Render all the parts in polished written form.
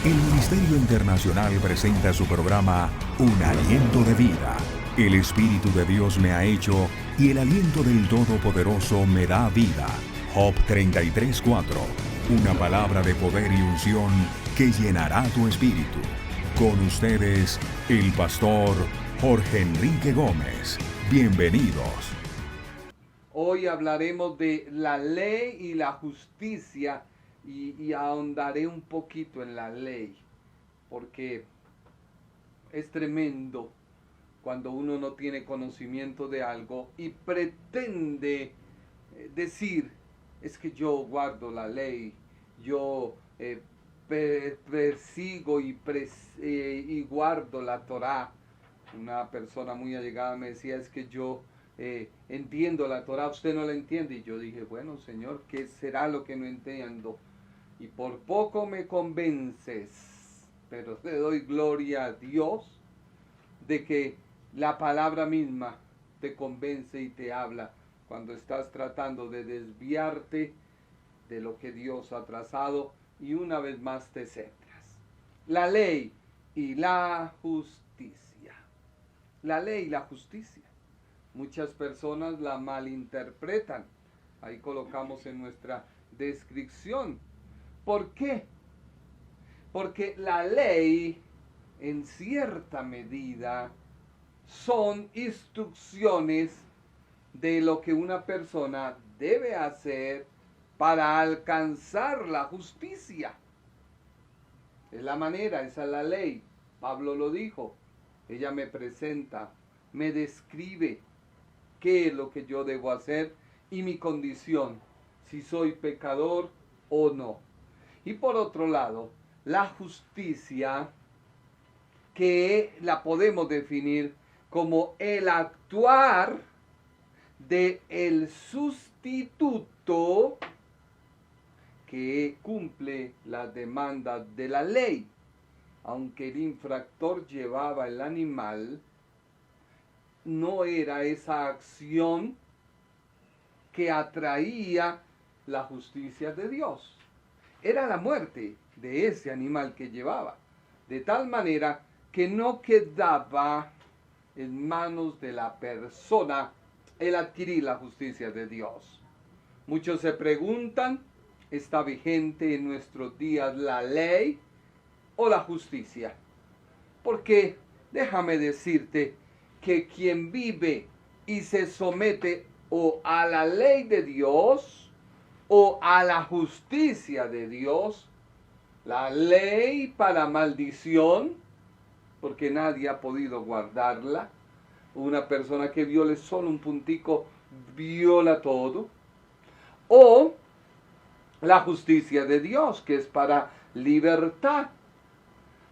El Ministerio Internacional presenta su programa Un Aliento de Vida. El Espíritu de Dios me ha hecho y el aliento del Todopoderoso me da vida. Job 33:4. Una palabra de poder y unción que llenará tu espíritu. Con ustedes, el pastor Jorge Enrique Gómez. Bienvenidos. Hoy hablaremos de la ley y la justicia y ahondaré un poquito en la ley, porque es tremendo cuando uno no tiene conocimiento de algo y pretende decir, es que yo guardo la ley, yo persigo y guardo la Torá. Una persona muy allegada me decía, es que yo entiendo la Torá, usted no la entiende. Y yo dije, bueno, Señor, ¿qué será lo que no entiendo? Y por poco me convences, pero te doy gloria a Dios de que la palabra misma te convence y te habla cuando estás tratando de desviarte de lo que Dios ha trazado y una vez más te centras. La ley y la justicia. La ley y la justicia. Muchas personas la malinterpretan. Ahí colocamos en nuestra descripción. ¿Por qué? Porque la ley, en cierta medida, son instrucciones de lo que una persona debe hacer para alcanzar la justicia. Es la manera, esa es la ley. Pablo lo dijo. Ella me presenta, me describe qué es lo que yo debo hacer y mi condición, si soy pecador o no. Y por otro lado, la justicia, que la podemos definir como el actuar de el sustituto que cumple las demandas de la ley. Aunque el infractor llevaba el animal, no era esa acción que atraía la justicia de Dios. Era la muerte de ese animal que llevaba, de tal manera que no quedaba en manos de la persona el adquirir la justicia de Dios. Muchos se preguntan, ¿está vigente en nuestros días la ley o la justicia? Porque déjame decirte que quien vive y se somete o a la ley de Dios o a la justicia de Dios, la ley para maldición, porque nadie ha podido guardarla, una persona que viole solo un puntico viola todo, o la justicia de Dios, que es para libertad.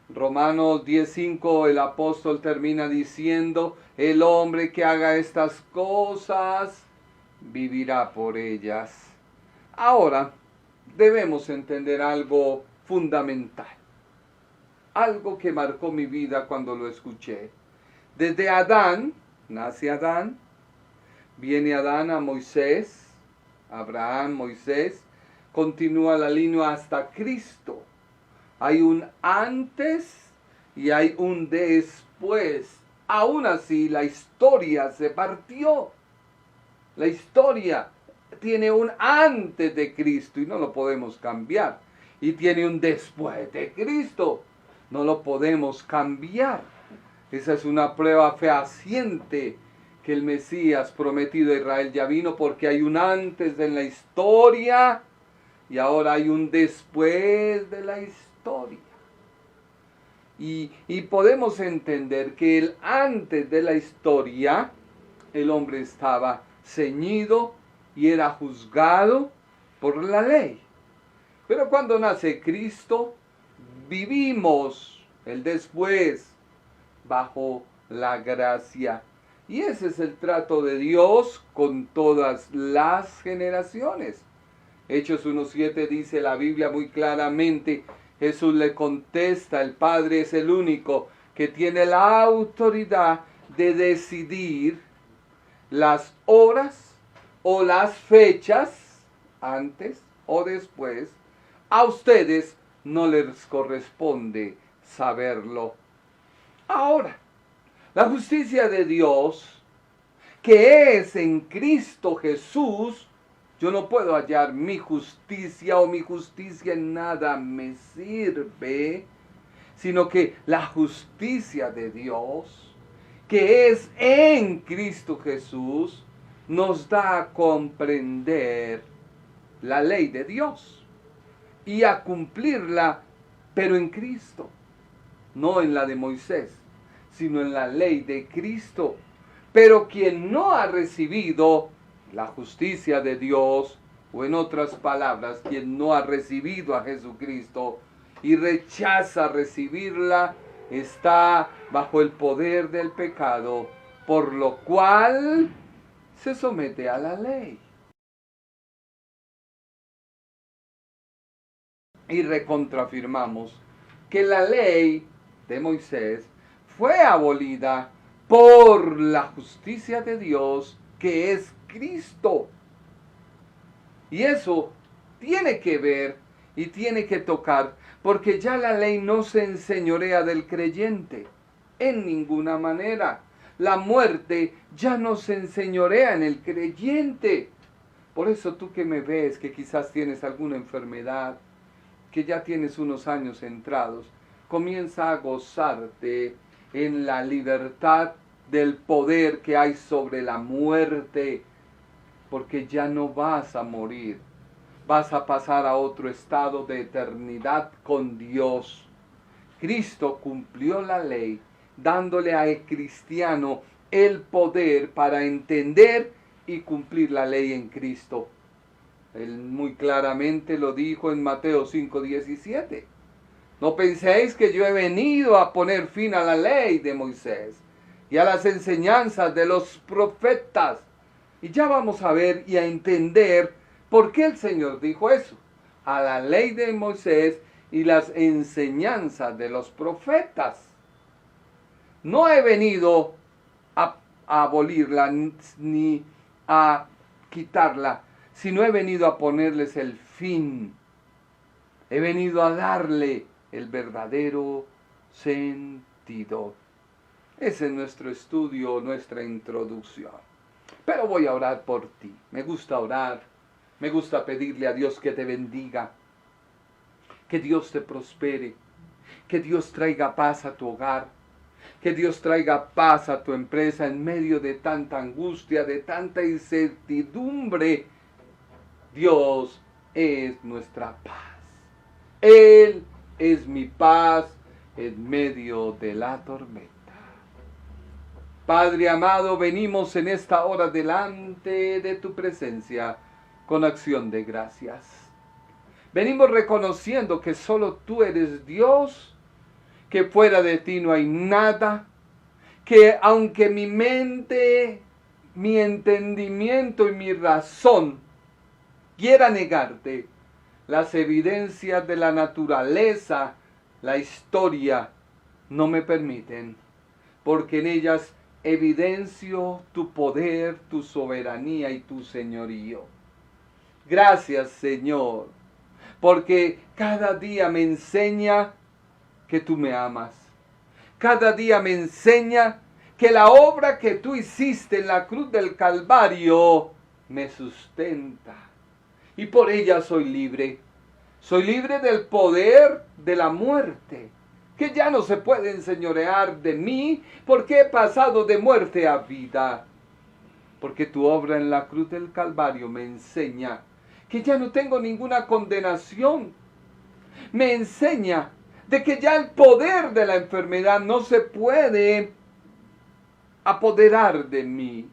Romanos 10:5, el apóstol termina diciendo, el hombre que haga estas cosas vivirá por ellas. Ahora, debemos entender algo fundamental, algo que marcó mi vida cuando lo escuché. Desde Adán, nace Adán, viene Adán a Moisés, Abraham, Moisés, continúa la línea hasta Cristo. Hay un antes y hay un después. Aún así, la historia se partió. La historia tiene un antes de Cristo y no lo podemos cambiar. Y tiene un después de Cristo. No lo podemos cambiar. Esa es una prueba fehaciente que el Mesías prometido a Israel ya vino, porque hay un antes en la historia y ahora hay un después de la historia. Y podemos entender que el antes de la historia, el hombre estaba ceñido y era juzgado por la ley. Pero cuando nace Cristo, vivimos el después bajo la gracia. Y ese es el trato de Dios con todas las generaciones. Hechos 1:7 dice la Biblia muy claramente, Jesús le contesta, el Padre es el único que tiene la autoridad de decidir las horas o las fechas, antes o después. A ustedes no les corresponde saberlo. Ahora, la justicia de Dios, que es en Cristo Jesús, yo no puedo hallar mi justicia o mi justicia en nada me sirve, sino que la justicia de Dios, que es en Cristo Jesús, nos da a comprender la ley de Dios y a cumplirla, pero en Cristo, no en la de Moisés, sino en la ley de Cristo. Pero quien no ha recibido la justicia de Dios, o en otras palabras, quien no ha recibido a Jesucristo y rechaza recibirla, está bajo el poder del pecado, por lo cual se somete a la ley. Y recontrafirmamos que la ley de Moisés fue abolida por la justicia de Dios, que es Cristo. Y eso tiene que ver y tiene que tocar, porque ya la ley no se enseñorea del creyente en ninguna manera. La muerte ya no se enseñorea en el creyente. Por eso tú que me ves, que quizás tienes alguna enfermedad, que ya tienes unos años entrados, comienza a gozarte en la libertad del poder que hay sobre la muerte, porque ya no vas a morir, vas a pasar a otro estado de eternidad con Dios. Cristo cumplió la ley, dándole al cristiano el poder para entender y cumplir la ley en Cristo. Él muy claramente lo dijo en Mateo 5:17. No penséis que yo he venido a poner fin a la ley de Moisés y a las enseñanzas de los profetas. Y ya vamos a ver y a entender por qué el Señor dijo eso. A la ley de Moisés y las enseñanzas de los profetas. No he venido a abolirla ni a quitarla, sino he venido a ponerles el fin. He venido a darle el verdadero sentido. Ese es nuestro estudio, nuestra introducción. Pero voy a orar por ti. Me gusta orar. Me gusta pedirle a Dios que te bendiga. Que Dios te prospere. Que Dios traiga paz a tu hogar. Que Dios traiga paz a tu empresa en medio de tanta angustia, de tanta incertidumbre. Dios es nuestra paz. Él es mi paz en medio de la tormenta. Padre amado, venimos en esta hora delante de tu presencia con acción de gracias. Venimos reconociendo que solo tú eres Dios, que fuera de ti no hay nada, que aunque mi mente, mi entendimiento y mi razón quiera negarte, las evidencias de la naturaleza, la historia, no me permiten, porque en ellas evidencio tu poder, tu soberanía y tu señorío. Gracias, Señor, porque cada día me enseña que tú me amas. Cada día me enseña que la obra que tú hiciste en la cruz del Calvario me sustenta. Y por ella soy libre. Soy libre del poder de la muerte, que ya no se puede enseñorear de mí, porque he pasado de muerte a vida. Porque tu obra en la cruz del Calvario me enseña que ya no tengo ninguna condenación. Me enseña de que ya el poder de la enfermedad no se puede apoderar de mí,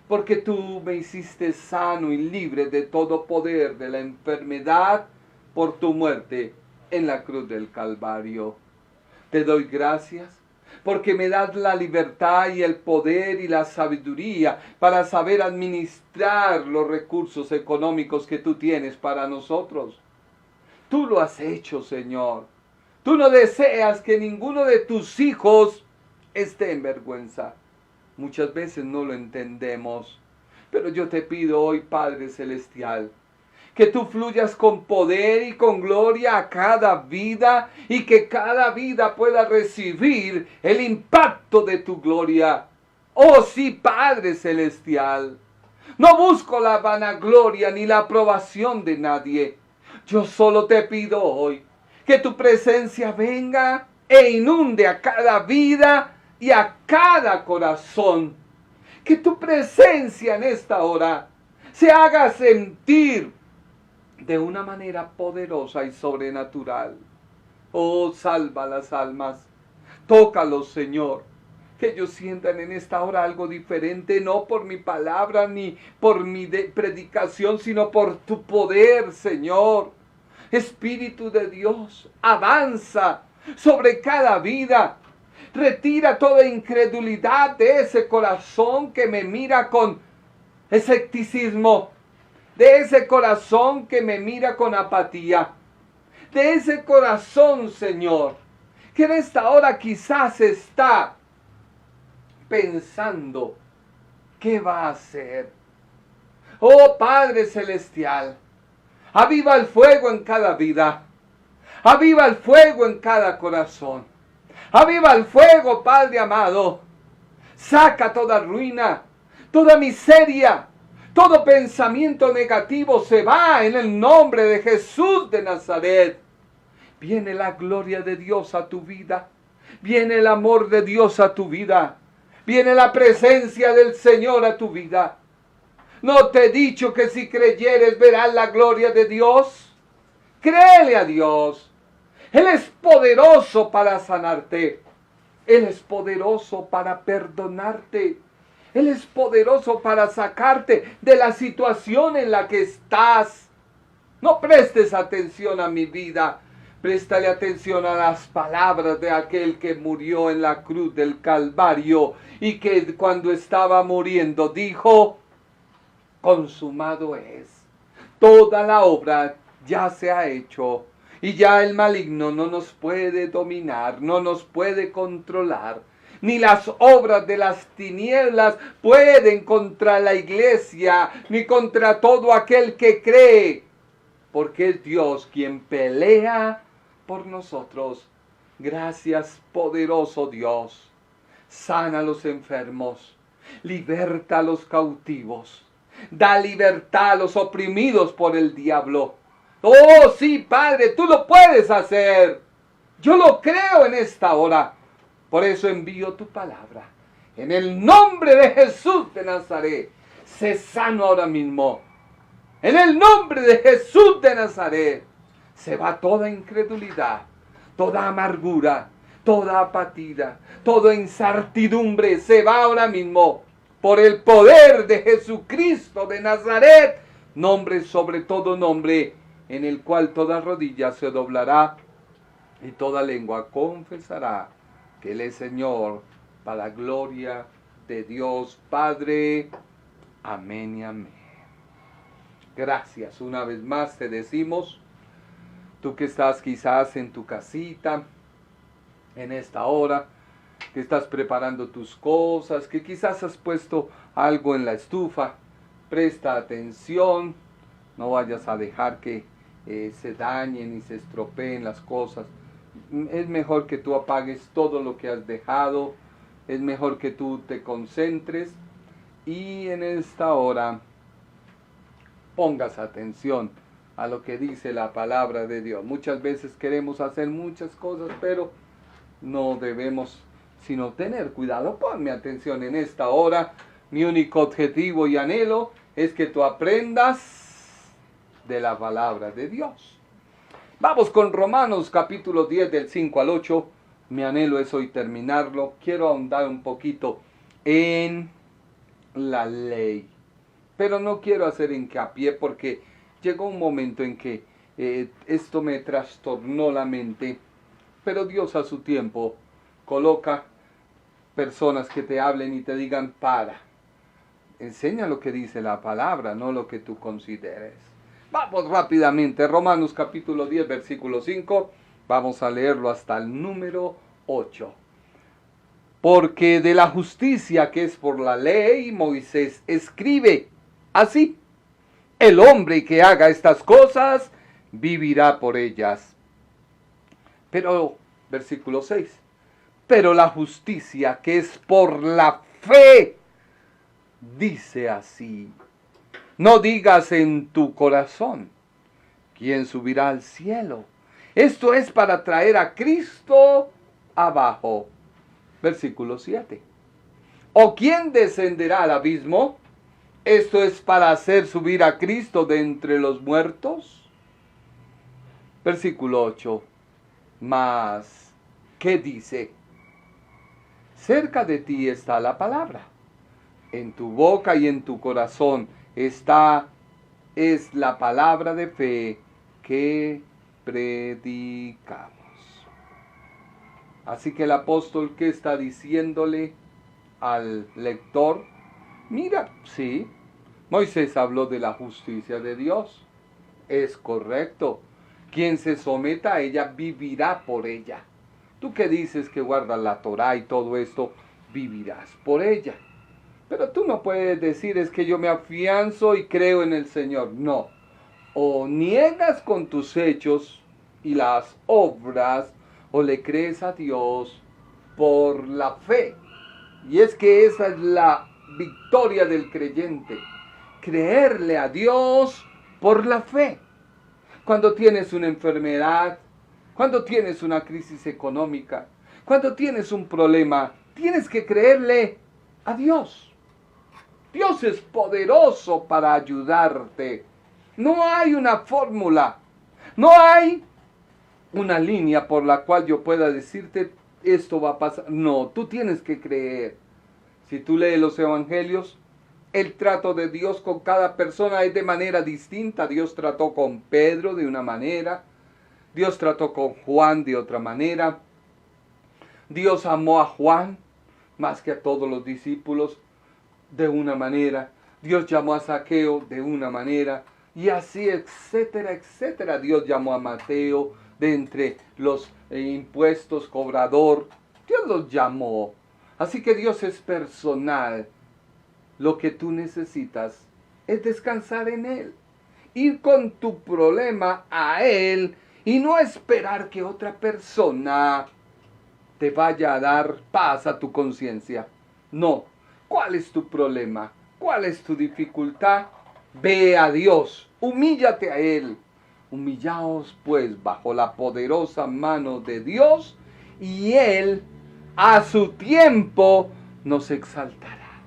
porque tú me hiciste sano y libre de todo poder de la enfermedad por tu muerte en la cruz del Calvario. Te doy gracias porque me das la libertad y el poder y la sabiduría para saber administrar los recursos económicos que tú tienes para nosotros. Tú lo has hecho, Señor. Tú no deseas que ninguno de tus hijos esté en vergüenza. Muchas veces no lo entendemos, pero yo te pido hoy, Padre Celestial, Que tú fluyas con poder y con gloria a cada vida y que cada vida pueda recibir el impacto de tu gloria. Oh sí, Padre Celestial. No busco la vanagloria ni la aprobación de nadie. Yo solo te pido hoy que tu presencia venga e inunde a cada vida y a cada corazón. Que tu presencia en esta hora se haga sentir de una manera poderosa y sobrenatural. Oh, salva las almas. Tócalos, Señor. Que ellos sientan en esta hora algo diferente, no por mi palabra ni por mi predicación, sino por tu poder, Señor. Espíritu de Dios, avanza sobre cada vida. Retira toda incredulidad de ese corazón que me mira con escepticismo, de ese corazón que me mira con apatía, de ese corazón, Señor, que en esta hora quizás está pensando, ¿qué va a hacer? Oh Padre Celestial, aviva el fuego en cada vida, aviva el fuego en cada corazón, aviva el fuego, Padre amado, saca toda ruina, toda miseria, todo pensamiento negativo se va en el nombre de Jesús de Nazaret. Viene la gloria de Dios a tu vida, viene el amor de Dios a tu vida. Viene la presencia del Señor a tu vida. ¿No te he dicho que si creyeres verás la gloria de Dios? Créele a Dios. Él es poderoso para sanarte. Él es poderoso para perdonarte. Él es poderoso para sacarte de la situación en la que estás. No prestes atención a mi vida. Préstale atención a las palabras de aquel que murió en la cruz del Calvario y que cuando estaba muriendo dijo, consumado es. Toda la obra ya se ha hecho y ya el maligno no nos puede dominar, no nos puede controlar. Ni las obras de las tinieblas pueden contra la iglesia, ni contra todo aquel que cree, porque es Dios quien pelea por nosotros. Gracias, poderoso Dios. Sana a los enfermos, liberta a los cautivos, da libertad a los oprimidos por el diablo. Oh sí, Padre, tú lo puedes hacer. Yo lo creo en esta hora. Por eso envío tu palabra. En el nombre de Jesús de Nazaret, sé sano ahora mismo. En el nombre de Jesús de Nazaret, se va toda incredulidad, toda amargura, toda apatía, toda incertidumbre. Se va ahora mismo por el poder de Jesucristo de Nazaret, nombre sobre todo nombre, en el cual toda rodilla se doblará y toda lengua confesará que Él es Señor, para la gloria de Dios Padre. Amén y amén. Gracias. Una vez más te decimos, tú que estás quizás en tu casita, en esta hora, que estás preparando tus cosas, que quizás has puesto algo en la estufa, presta atención, no vayas a dejar que se dañen y se estropeen las cosas. Es mejor que tú apagues todo lo que has dejado, es mejor que tú te concentres y en esta hora pongas atención a lo que dice la palabra de Dios. Muchas veces queremos hacer muchas cosas, pero no debemos sino tener cuidado. Ponme atención en esta hora. Mi único objetivo y anhelo es que tú aprendas de la palabra de Dios. Vamos con Romanos capítulo 10 del 5 al 8. Mi anhelo es hoy terminarlo. Quiero ahondar un poquito en la ley. Pero no quiero hacer hincapié porque llegó un momento en que esto me trastornó la mente. Pero Dios a su tiempo coloca personas que te hablen y te digan para. Enseña lo que dice la palabra, no lo que tú consideres. Vamos rápidamente, Romanos capítulo 10, versículo 5. Vamos a leerlo hasta el número 8. Porque de la justicia que es por la ley, Moisés escribe así: El hombre que haga estas cosas vivirá por ellas. Pero, versículo 6, pero la justicia que es por la fe, dice así, no digas en tu corazón, ¿quién subirá al cielo? Esto es para traer a Cristo abajo. Versículo 7. ¿O quién descenderá al abismo? Esto es para hacer subir a Cristo de entre los muertos. Versículo 8. Mas, ¿qué dice? Cerca de ti está la palabra. En tu boca y en tu corazón es la palabra de fe que predicamos. Así que el apóstol, ¿qué está diciéndole al lector? Mira, sí, Moisés habló de la justicia de Dios. Es correcto. Quien se someta a ella vivirá por ella. Tú que dices que guardas la Torá y todo esto, vivirás por ella. Pero tú no puedes decir, es que yo me afianzo y creo en el Señor. No. O niegas con tus hechos y las obras, o le crees a Dios por la fe. Y es que esa es la victoria del creyente. Creerle a Dios por la fe. Cuando tienes una enfermedad, cuando tienes una crisis económica, cuando tienes un problema, tienes que creerle a Dios. Dios es poderoso para ayudarte. No hay una fórmula, no hay una línea por la cual yo pueda decirte esto va a pasar. No, tú tienes que creer. Si tú lees los evangelios, el trato de Dios con cada persona es de manera distinta. Dios trató con Pedro de una manera, Dios trató con Juan de otra manera. Dios amó a Juan más que a todos los discípulos de una manera. Dios llamó a Zaqueo de una manera. Y así, etcétera, etcétera. Dios llamó a Mateo de entre los impuestos, cobrador. Dios los llamó. Así que Dios es personal. Lo que tú necesitas es descansar en Él. Ir con tu problema a Él y no esperar que otra persona te vaya a dar paz a tu conciencia. No. ¿Cuál es tu problema? ¿Cuál es tu dificultad? Ve a Dios, humíllate a Él. Humillaos pues bajo la poderosa mano de Dios y Él a su tiempo nos exaltará.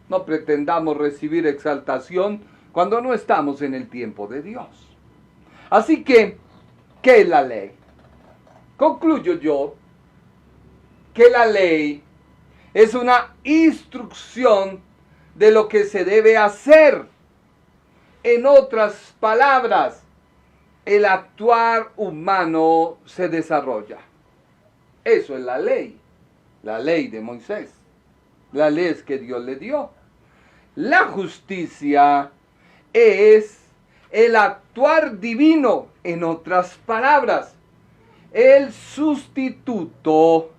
No pretendamos recibir exaltación cuando no estamos en el tiempo de Dios. Así que, ¿qué es la ley? Concluyo yo que la ley es una instrucción de lo que se debe hacer. En otras palabras, el actuar humano se desarrolla. Eso es la ley de Moisés. La ley que Dios le dio. La justicia es el actuar divino, en otras palabras, el sustituto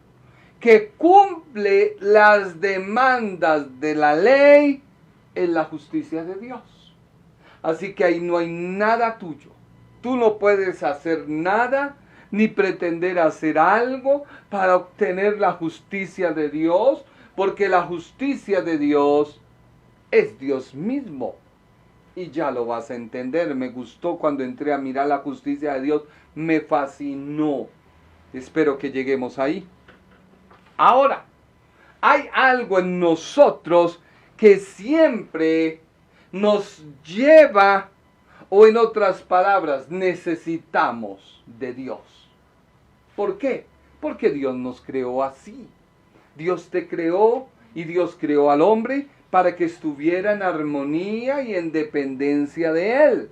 que cumple las demandas de la ley en la justicia de Dios. Así que ahí no hay nada tuyo. Tú no puedes hacer nada ni pretender hacer algo para obtener la justicia de Dios, porque la justicia de Dios es Dios mismo. Y ya lo vas a entender. Me gustó cuando entré a mirar la justicia de Dios. Me fascinó. Espero que lleguemos ahí. Ahora, hay algo en nosotros que siempre nos lleva, o en otras palabras, necesitamos de Dios. ¿Por qué? Porque Dios nos creó así. Dios te creó y Dios creó al hombre para que estuviera en armonía y en dependencia de Él.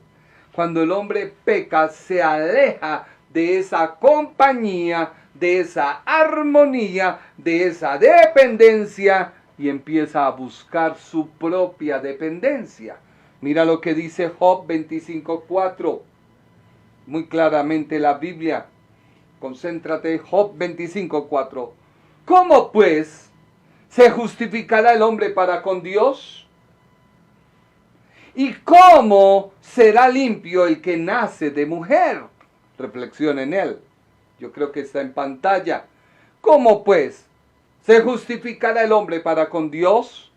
Cuando el hombre peca, se aleja de esa compañía, de esa armonía, de esa dependencia y empieza a buscar su propia dependencia. Mira lo que dice Job 25:4. Muy claramente la Biblia. Concéntrate, Job 25:4. ¿Cómo pues se justificará el hombre para con Dios? ¿Y cómo será limpio el que nace de mujer? Reflexiona en él. Yo creo que está en pantalla. ¿Cómo pues se justificará el hombre para con Dios?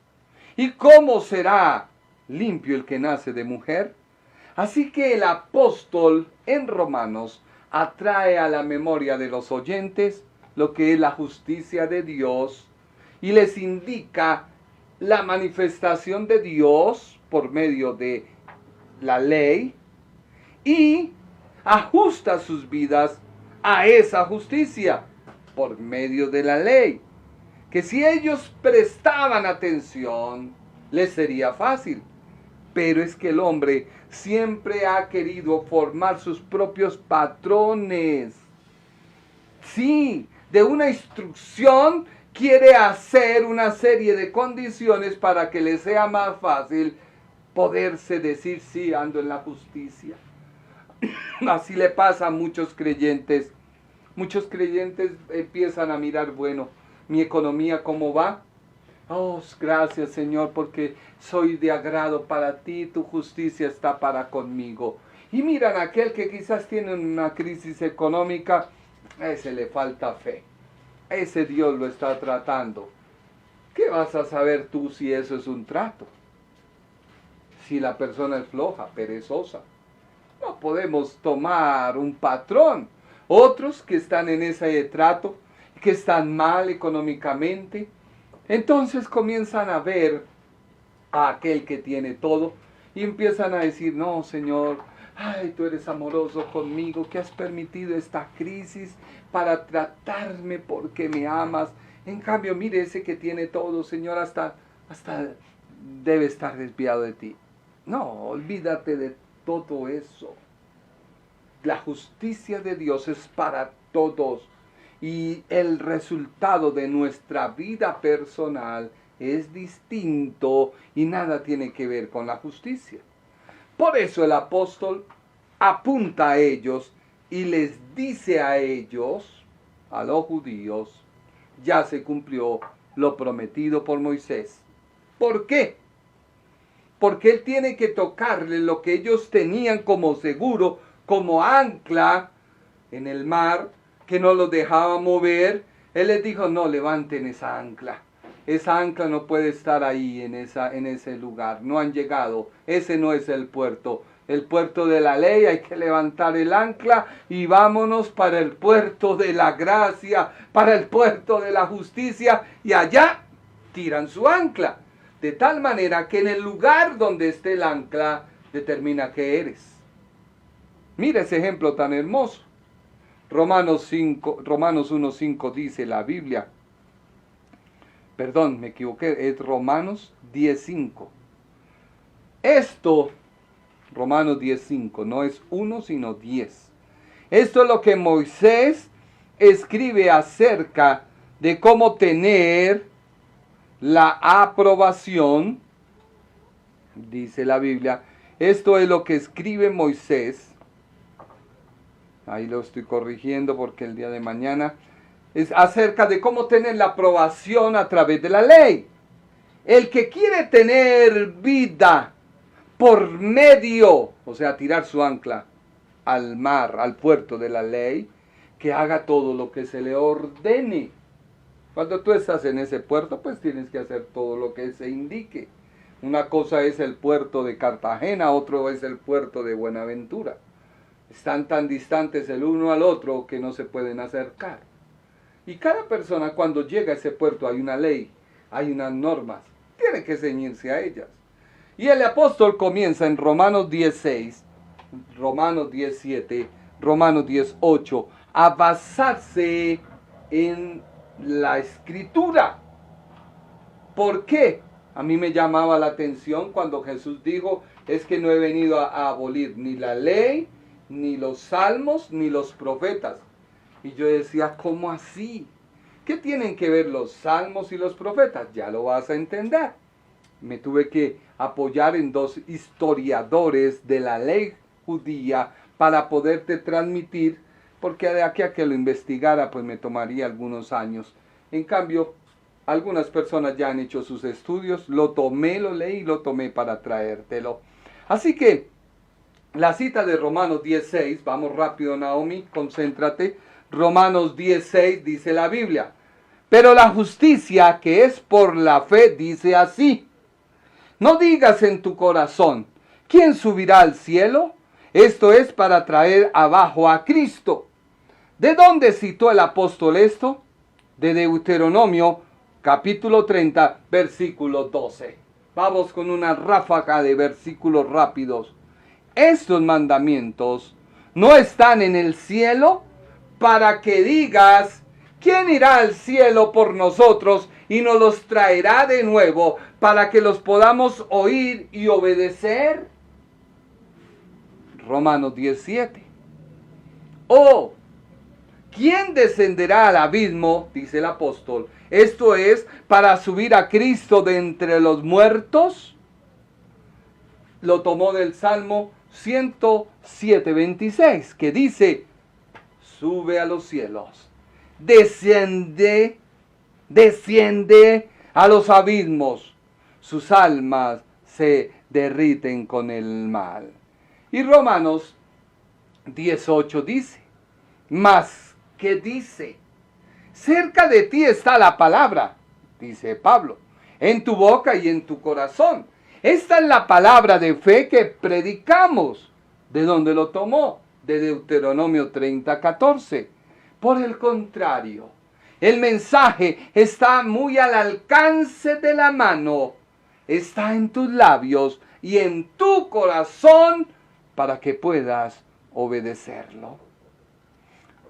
¿Y cómo será limpio el que nace de mujer? Así que el apóstol en Romanos atrae a la memoria de los oyentes lo que es la justicia de Dios y les indica la manifestación de Dios por medio de la ley y ajusta sus vidas a esa justicia por medio de la ley. Que si ellos prestaban atención, les sería fácil. Pero es que el hombre siempre ha querido formar sus propios patrones. Sí, de una instrucción quiere hacer una serie de condiciones para que le sea más fácil poderse decir, sí, ando en la justicia. Así le pasa a muchos creyentes. Muchos creyentes empiezan a mirar, bueno, mi economía, ¿cómo va? Oh, gracias Señor, porque soy de agrado para ti, tu justicia está para conmigo. Y miran a aquel que quizás tiene una crisis económica, a ese le falta fe. Ese Dios lo está tratando. ¿Qué vas a saber tú si eso es un trato? Si la persona es floja, perezosa. No podemos tomar un patrón. Otros que están en ese trato, que están mal económicamente, entonces comienzan a ver a aquel que tiene todo y empiezan a decir, no Señor, ay, tú eres amoroso conmigo, que has permitido esta crisis para tratarme porque me amas. En cambio, mire ese que tiene todo, Señor, hasta debe estar desviado de ti. No, olvídate de todo eso. La justicia de Dios es para todos. Y el resultado de nuestra vida personal es distinto y nada tiene que ver con la justicia. Por eso el apóstol apunta a ellos y les dice a ellos, a los judíos, ya se cumplió lo prometido por Moisés. ¿Por qué? Porque él tiene que tocarle lo que ellos tenían como seguro, como ancla en el mar, que no los dejaba mover. Él les dijo, no, levanten esa ancla. Esa ancla no puede estar ahí en ese lugar. No han llegado. Ese no es el puerto. El puerto de la ley, hay que levantar el ancla y vámonos para el puerto de la gracia, para el puerto de la justicia, y allá tiran su ancla. De tal manera que en el lugar donde esté el ancla, determina qué eres. Mira ese ejemplo tan hermoso. Romanos 1:5 dice la Biblia. Perdón, me equivoqué, es Romanos 10:5. Esto, Romanos 10:5, no es 1 sino 10. Esto es lo que Moisés escribe acerca de cómo tener la aprobación, dice la Biblia. Esto es lo que escribe Moisés. Ahí lo estoy corrigiendo porque el día de mañana es acerca de cómo tener la aprobación a través de la ley. El que quiere tener vida por medio, o sea, tirar su ancla al mar, al puerto de la ley, que haga todo lo que se le ordene. Cuando tú estás en ese puerto, pues tienes que hacer todo lo que se indique. Una cosa es el puerto de Cartagena, otro es el puerto de Buenaventura. Están tan distantes el uno al otro que no se pueden acercar. Y cada persona cuando llega a ese puerto hay una ley, hay unas normas, tiene que ceñirse a ellas. Y el apóstol comienza en Romanos 10:6, Romanos 10:7, Romanos 10:8, a basarse en la escritura. ¿Por qué? A mí me llamaba la atención cuando Jesús dijo, es que no he venido a abolir ni la ley, ni los salmos, ni los profetas. Y yo decía, ¿cómo así? ¿Qué tienen que ver los salmos y los profetas? Ya lo vas a entender. Me tuve que apoyar en dos historiadores de la ley judía para poderte transmitir, porque de aquí a que lo investigara, pues me tomaría algunos años. En cambio, algunas personas ya han hecho sus estudios, lo tomé, lo leí y lo tomé para traértelo. Así que la cita de Romanos 10:6, vamos rápido Naomi, concéntrate. Romanos 10:6 dice la Biblia: pero la justicia que es por la fe dice así: no digas en tu corazón, ¿quién subirá al cielo? Esto es para traer abajo a Cristo. ¿De dónde citó el apóstol esto? De Deuteronomio capítulo 30, versículo 12. Vamos con una ráfaga de versículos rápidos. Estos mandamientos no están en el cielo para que digas, ¿quién irá al cielo por nosotros y nos los traerá de nuevo para que los podamos oír y obedecer? Romanos 17. Oh, ¿quién descenderá al abismo? Dice el apóstol. Esto es, para subir a Cristo de entre los muertos. Lo tomó del Salmo 107:26, que dice: sube a los cielos, desciende a los abismos, sus almas se derriten con el mal. Y Romanos 18 dice: mas, ¿qué dice? Cerca de ti está la palabra, dice Pablo, en tu boca y en tu corazón. Esta es la palabra de fe que predicamos. ¿De dónde lo tomó? De Deuteronomio 30:14. Por el contrario, el mensaje está muy al alcance de la mano. Está en tus labios y en tu corazón para que puedas obedecerlo.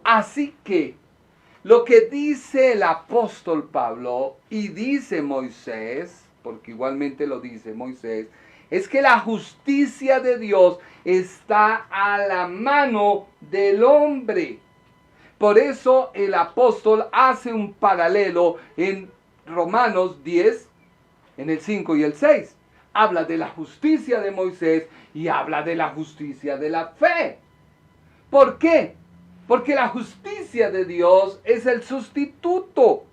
Así que lo que dice el apóstol Pablo y dice Moisés, porque igualmente lo dice Moisés, es que la justicia de Dios está a la mano del hombre. Por eso el apóstol hace un paralelo en Romanos 10, en el 5 y el 6. Habla de la justicia de Moisés y habla de la justicia de la fe. ¿Por qué? Porque la justicia de Dios es el sustituto.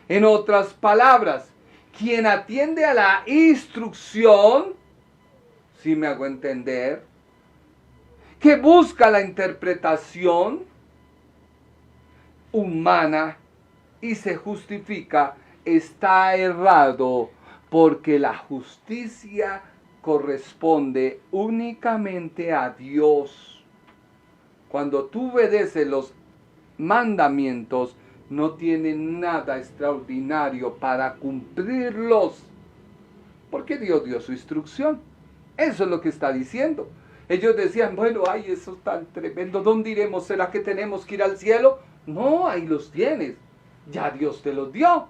En otras palabras, quien atiende a la instrucción, si me hago entender, que busca la interpretación humana y se justifica, está errado, porque la justicia corresponde únicamente a Dios. Cuando tú obedeces los mandamientos, no tiene nada extraordinario para cumplirlos, porque Dios dio su instrucción. Eso es lo que está diciendo. Ellos decían, bueno, ay, eso es tan tremendo, ¿dónde iremos? ¿Será que tenemos que ir al cielo? No, ahí los tienes, ya Dios te los dio.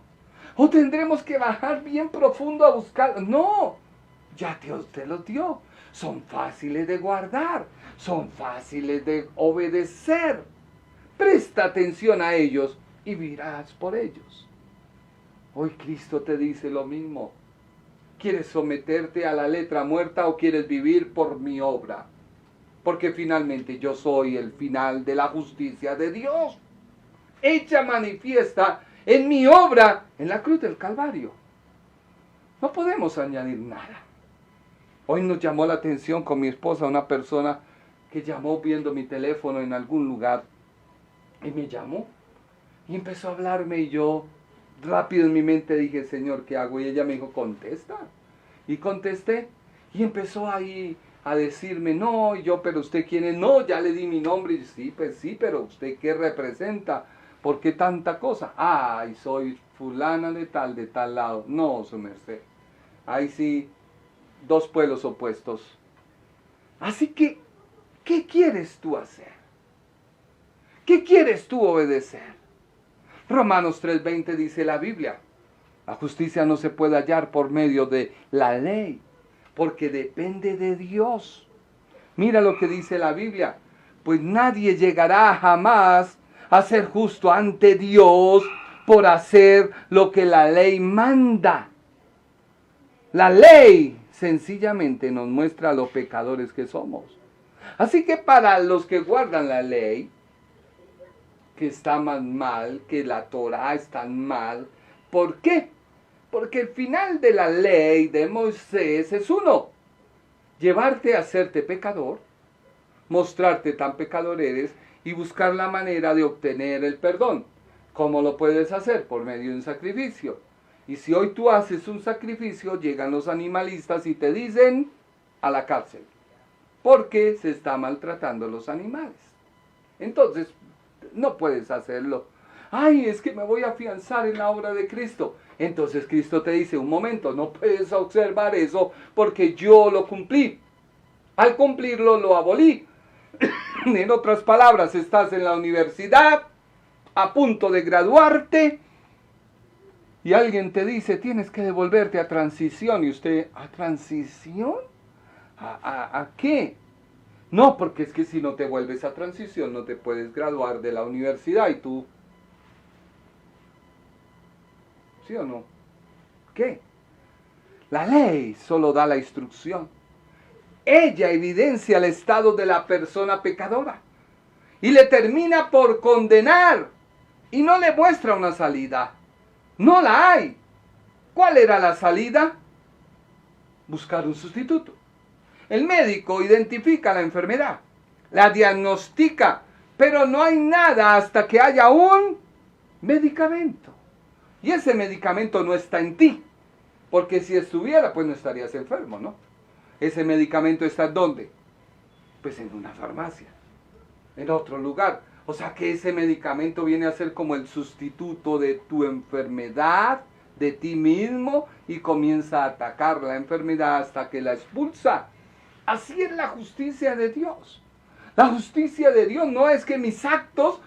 ¿O tendremos que bajar bien profundo a buscar? No, ya Dios te los dio. Son fáciles de guardar, son fáciles de obedecer. Presta atención a ellos y vivirás por ellos. Hoy Cristo te dice lo mismo. ¿Quieres someterte a la letra muerta o quieres vivir por mi obra? Porque finalmente yo soy el final de la justicia de Dios, hecha manifiesta en mi obra en la cruz del Calvario. No podemos añadir nada. Hoy nos llamó la atención con mi esposa una persona que llamó viendo mi teléfono en algún lugar y me llamó y empezó a hablarme y yo rápido en mi mente dije, Señor, ¿qué hago? Y ella me dijo, contesta. Y contesté y empezó ahí a decirme, no, y yo, pero usted quién es, no, ya le di mi nombre, y sí, pues sí, pero usted qué representa, ¿por qué tanta cosa? Ay, soy fulana de tal lado, no, su merced, ahí sí, dos pueblos opuestos. Así que, ¿qué quieres tú hacer? ¿Qué quieres tú obedecer? Romanos 3:20 dice la Biblia, la justicia no se puede hallar por medio de la ley, porque depende de Dios. Mira lo que dice la Biblia, pues nadie llegará jamás a ser justo ante Dios por hacer lo que la ley manda. La ley sencillamente nos muestra los pecadores que somos. Así que para los que guardan la ley, que está más mal, que la Torá está mal, ¿por qué? Porque el final de la ley de Moisés es uno. llevarte a hacerte pecador, mostrarte tan pecador eres y buscar la manera de obtener el perdón. ¿Cómo lo puedes hacer? Por medio de un sacrificio. Y si hoy tú haces un sacrificio, llegan los animalistas y te dicen a la cárcel, porque se está maltratando a los animales. Entonces, no puedes hacerlo. Ay, es que me voy a afianzar en la obra de Cristo. Entonces Cristo te dice, un momento, no puedes observar eso porque yo lo cumplí. Al cumplirlo, lo abolí. En otras palabras, estás en la universidad, a punto de graduarte, y alguien te dice, tienes que devolverte a transición. Y usted, ¿a transición? ¿A qué? No, porque es que si no te vuelves a transición, no te puedes graduar de la universidad. Y tú, ¿sí o no? ¿Qué? La ley solo da la instrucción. Ella evidencia el estado de la persona pecadora y le termina por condenar y no le muestra una salida. No la hay. ¿Cuál era la salida? Buscar un sustituto. El médico identifica la enfermedad, la diagnostica, pero no hay nada hasta que haya un medicamento. Y ese medicamento no está en ti, porque si estuviera, pues no estarías enfermo, ¿no? Ese medicamento está ¿dónde? Pues en una farmacia, en otro lugar. O sea que ese medicamento viene a ser como el sustituto de tu enfermedad, de ti mismo, y comienza a atacar la enfermedad hasta que la expulsa. Así es la justicia de Dios. La justicia de Dios no es que mis actos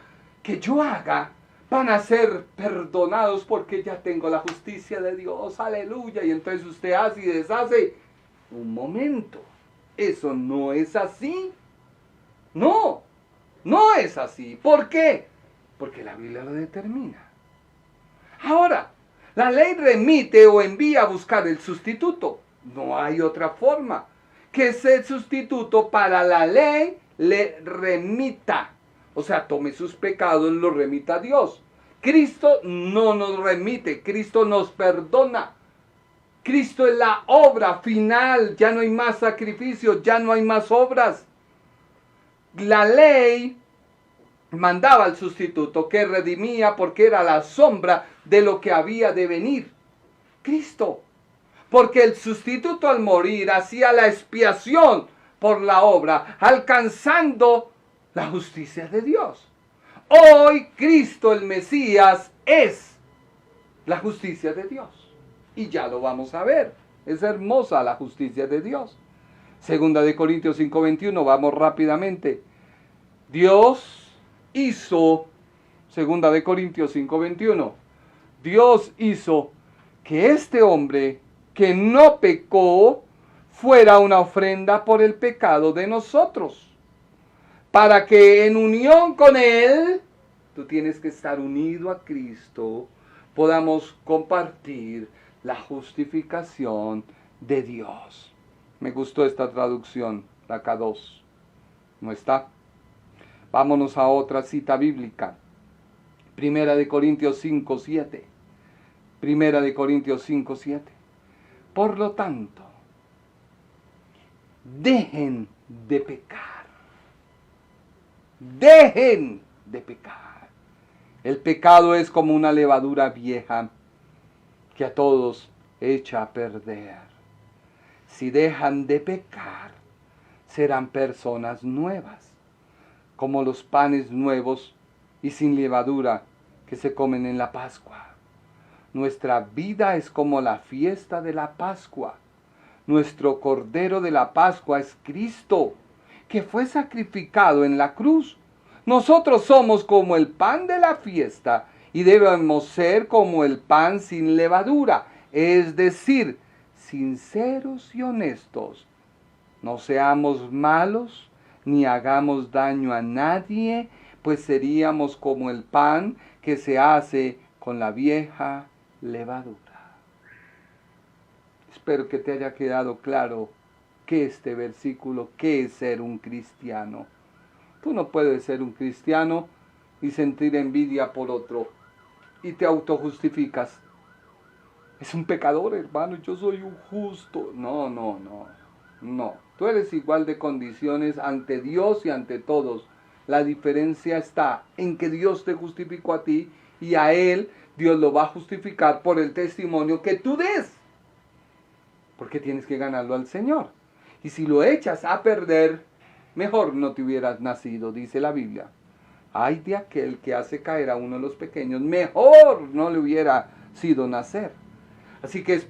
que yo haga van a ser perdonados porque ya tengo la justicia de Dios, aleluya, y entonces usted hace y deshace. Un momento, eso no es así. No, no es así. ¿Por qué? Porque la Biblia lo determina. Ahora, la ley remite o envía a buscar el sustituto. No hay otra forma que ese sustituto para la ley le remita. O sea, tome sus pecados, los remita a Dios. Cristo no nos remite, Cristo nos perdona. Cristo es la obra final, ya no hay más sacrificios, ya no hay más obras. La ley mandaba al sustituto que redimía porque era la sombra de lo que había de venir. Cristo. Porque el sustituto al morir hacía la expiación por la obra, alcanzando la justicia de Dios. Hoy Cristo el Mesías es la justicia de Dios. Y ya lo vamos a ver. Es hermosa la justicia de Dios. Segunda de Corintios 5:21, vamos rápidamente. Dios hizo, segunda de Corintios 5:21, Dios hizo que este hombre que no pecó fuera una ofrenda por el pecado de nosotros, para que en unión con Él, tú tienes que estar unido a Cristo, podamos compartir la justificación de Dios. Me gustó esta traducción, la K2. ¿No está? Vámonos a otra cita bíblica. Primera de Corintios 5:7. Primera de Corintios 5:7. Por lo tanto, dejen de pecar. Dejen de pecar. El pecado es como una levadura vieja que a todos echa a perder. Si dejan de pecar, serán personas nuevas, como los panes nuevos y sin levadura que se comen en la Pascua. Nuestra vida es como la fiesta de la Pascua. Nuestro Cordero de la Pascua es Cristo, que fue sacrificado en la cruz. Nosotros somos como el pan de la fiesta y debemos ser como el pan sin levadura, es decir, sinceros y honestos. No seamos malos ni hagamos daño a nadie, pues seríamos como el pan que se hace con la vieja levadura. Espero que te haya quedado claro que este versículo, qué es ser un cristiano. Tú no puedes ser un cristiano y sentir envidia por otro y te autojustificas. Es un pecador, hermano, yo soy un justo. No. Tú eres igual de condiciones ante Dios y ante todos. La diferencia está en que Dios te justificó a ti y a Él Dios lo va a justificar por el testimonio que tú des. Porque tienes que ganarlo al Señor. Y si lo echas a perder, mejor no te hubieras nacido, dice la Biblia. Ay de aquel que hace caer a uno de los pequeños, mejor no le hubiera sido nacer. Así que es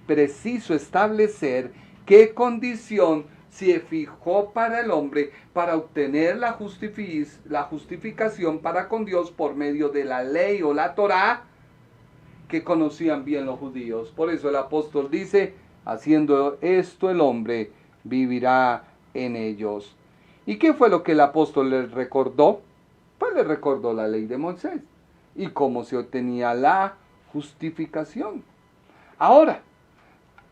preciso establecer qué condición se fijó para el hombre para obtener la justificación para con Dios por medio de la ley o la Torá que conocían bien los judíos. Por eso el apóstol dice, haciendo esto el hombre vivirá en ellos. ¿Y qué fue lo que el apóstol les recordó? Pues les recordó la ley de Moisés y cómo se obtenía la justificación. Ahora,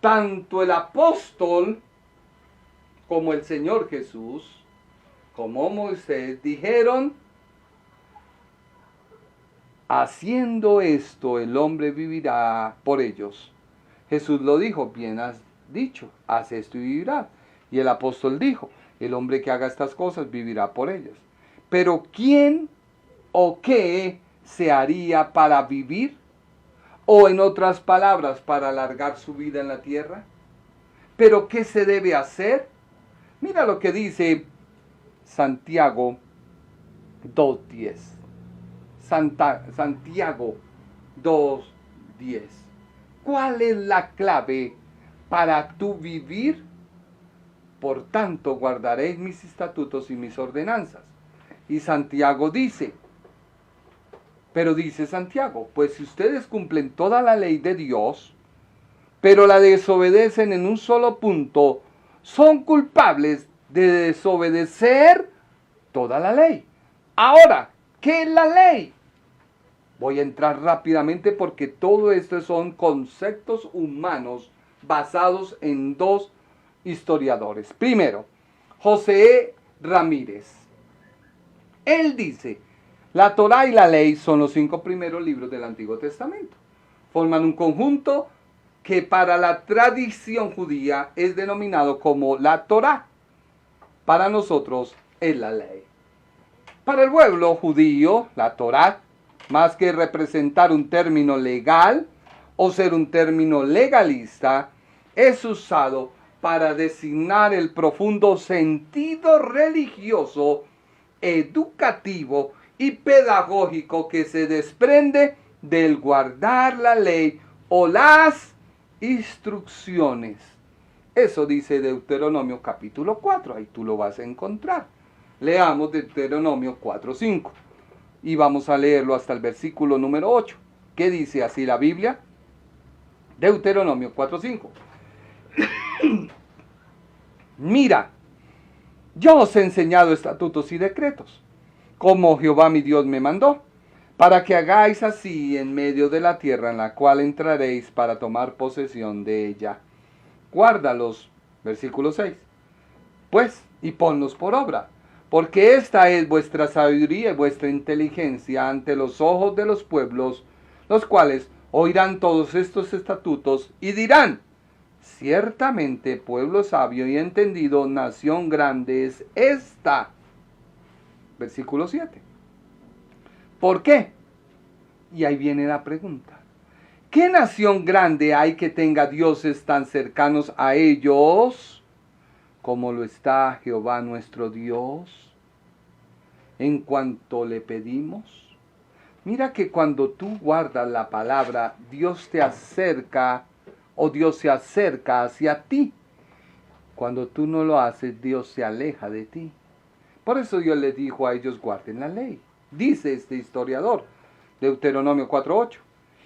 tanto el apóstol como el Señor Jesús, como Moisés, dijeron, haciendo esto el hombre vivirá por ellos. Jesús lo dijo, bien has dicho, haz esto y vivirás. Y el apóstol dijo, el hombre que haga estas cosas vivirá por ellas. Pero ¿quién o qué se haría para vivir? O en otras palabras, para alargar su vida en la tierra. ¿Pero qué se debe hacer? Mira lo que dice Santiago 2:10. Santiago 2:10. ¿Cuál es la clave para tu vivir? Por tanto, guardaréis mis estatutos y mis ordenanzas. Y Santiago dice, pero dice Santiago, pues si ustedes cumplen toda la ley de Dios, pero la desobedecen en un solo punto, son culpables de desobedecer toda la ley. Ahora, ¿qué es la ley? Voy a entrar rápidamente porque todo esto son conceptos humanos basados en dos historiadores. Primero, José Ramírez. Él dice, la Torá y la ley son los 5 primeros libros del Antiguo Testamento. Forman un conjunto que para la tradición judía es denominado como la Torá. Para nosotros es la ley. Para el pueblo judío, la Torá, más que representar un término legal o ser un término legalista, es usado para designar el profundo sentido religioso, educativo y pedagógico que se desprende del guardar la ley o las instrucciones. Eso dice Deuteronomio capítulo 4, ahí tú lo vas a encontrar. Leamos Deuteronomio 4:5 y vamos a leerlo hasta el versículo número 8. ¿Qué dice así la Biblia? Deuteronomio 4:5. Mira, yo os he enseñado estatutos y decretos, como Jehová mi Dios me mandó, para que hagáis así en medio de la tierra en la cual entraréis para tomar posesión de ella. Guárdalos, versículo 6. Pues, y ponlos por obra, porque esta es vuestra sabiduría y vuestra inteligencia ante los ojos de los pueblos, los cuales oirán todos estos estatutos y dirán, ciertamente pueblo sabio y entendido, nación grande es esta. Versículo 7. ¿Por qué? Y ahí viene la pregunta. ¿Qué nación grande hay que tenga dioses tan cercanos a ellos como lo está Jehová nuestro Dios en cuanto le pedimos? Mira que cuando tú guardas la palabra, Dios te acerca o Dios se acerca hacia ti. Cuando tú no lo haces, Dios se aleja de ti. Por eso Dios les dijo a ellos, guarden la ley. Dice este historiador, Deuteronomio 4:8.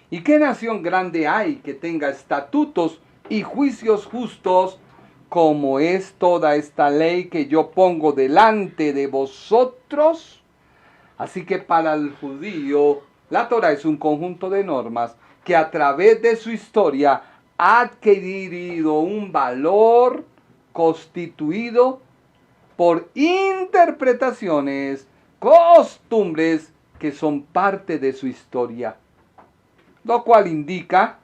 ¿Y qué nación grande hay que tenga estatutos y juicios justos como es toda esta ley que yo pongo delante de vosotros? Así que para el judío, la Torá es un conjunto de normas que a través de su historia ha adquirido un valor constituido por interpretaciones, costumbres que son parte de su historia, lo cual indica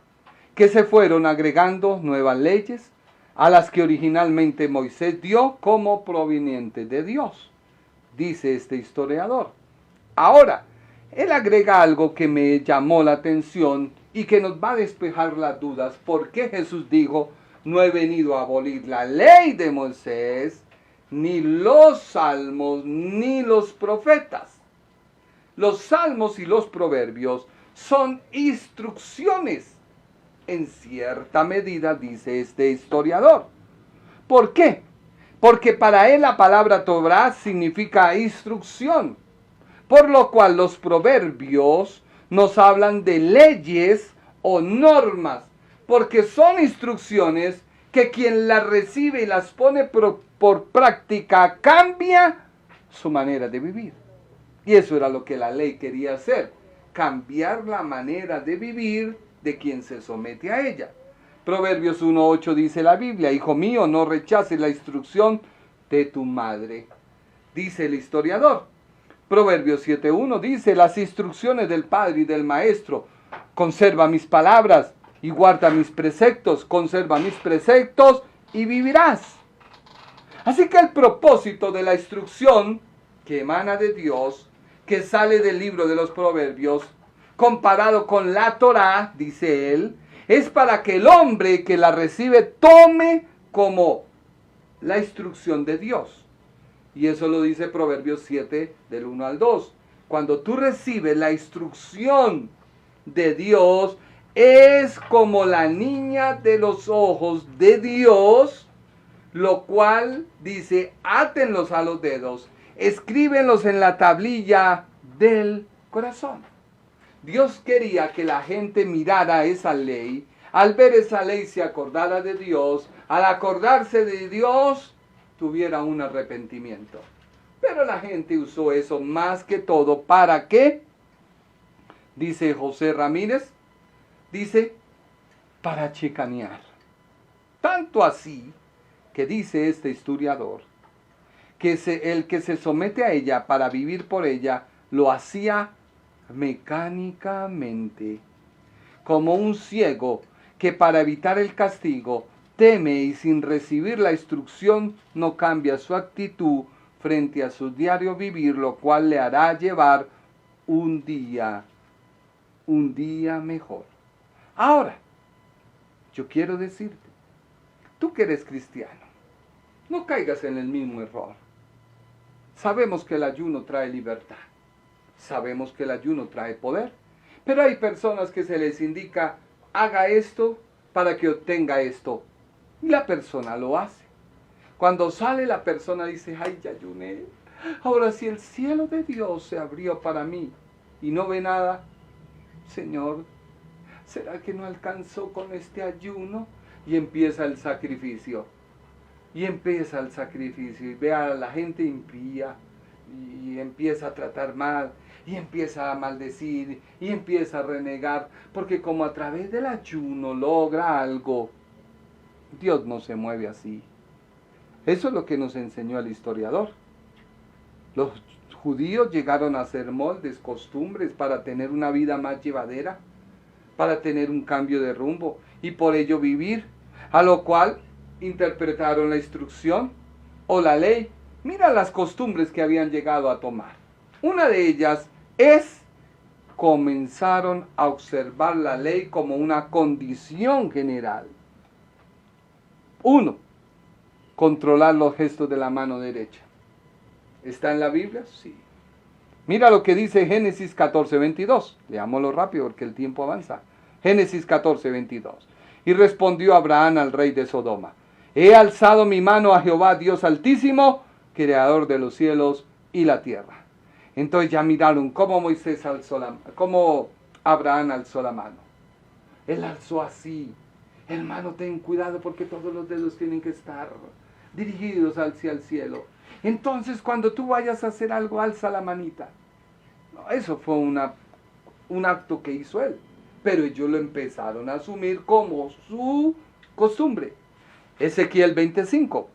que se fueron agregando nuevas leyes a las que originalmente Moisés dio como provenientes de Dios, dice este historiador. Ahora, él agrega algo que me llamó la atención y que nos va a despejar las dudas. ¿Por qué Jesús dijo, no he venido a abolir la ley de Moisés, ni los salmos, ni los profetas? Los salmos y los proverbios son instrucciones, en cierta medida, dice este historiador. ¿Por qué? Porque para él la palabra Torá significa instrucción, por lo cual los proverbios nos hablan de leyes o normas, porque son instrucciones que quien las recibe y las pone por práctica cambia su manera de vivir. Y eso era lo que la ley quería hacer, cambiar la manera de vivir de quien se somete a ella. Proverbios 1:8 dice la Biblia, hijo mío, no rechaces la instrucción de tu madre, dice el historiador. Proverbios 7:1 dice, las instrucciones del padre y del maestro, conserva mis palabras y guarda mis preceptos, conserva mis preceptos y vivirás. Así que el propósito de la instrucción que emana de Dios, que sale del libro de los Proverbios, comparado con la Torá, dice él, es para que el hombre que la recibe tome como la instrucción de Dios. Y eso lo dice Proverbios 7, del 1 al 2. Cuando tú recibes la instrucción de Dios, es como la niña de los ojos de Dios, lo cual dice, átenlos a los dedos, escríbenlos en la tablilla del corazón. Dios quería que la gente mirara esa ley, al ver esa ley se acordara de Dios, al acordarse de Dios tuviera un arrepentimiento. Pero la gente usó eso más que todo, ¿para qué? Dice José Ramírez, dice, para chicanear. Tanto así que dice este historiador, que el que se somete a ella para vivir por ella, lo hacía mecánicamente, como un ciego que para evitar el castigo teme y sin recibir la instrucción no cambia su actitud frente a su diario vivir, lo cual le hará llevar un día mejor. Ahora, yo quiero decirte, tú que eres cristiano, no caigas en el mismo error. Sabemos que el ayuno trae libertad. Sabemos que el ayuno trae poder. Pero hay personas que se les indica, haga esto para que obtenga esto. Y la persona lo hace. Cuando sale la persona dice, ay, ya ayuné. Ahora si el cielo de Dios se abrió para mí y no ve nada, Señor, ¿será que no alcanzó con este ayuno? Y empieza el sacrificio. Y empieza el sacrificio. Y ve a la gente impía. Y empieza a tratar mal. Y empieza a maldecir. Y empieza a renegar. Porque como a través del ayuno logra algo, Dios no se mueve así. Eso es lo que nos enseñó el historiador. Los judíos llegaron a hacer moldes, costumbres para tener una vida más llevadera, para tener un cambio de rumbo y por ello vivir, a lo cual interpretaron la instrucción o la ley. Mira las costumbres que habían llegado a tomar. Una de ellas es, comenzaron a observar la ley como una condición general. 1. Controlar los gestos de la mano derecha. ¿Está en la Biblia? Sí. Mira lo que dice Génesis 14:22. Leámoslo rápido porque el tiempo avanza. Génesis 14:22. Y respondió Abraham al rey de Sodoma: he alzado mi mano a Jehová, Dios Altísimo, creador de los cielos y la tierra. Entonces ya miraron cómo cómo Abraham alzó la mano. Él alzó así. Hermano, ten cuidado porque todos los dedos tienen que estar dirigidos hacia el cielo. Entonces, cuando tú vayas a hacer algo, alza la manita. No, eso fue un acto que hizo él. Pero ellos lo empezaron a asumir como su costumbre. Ezequiel 25.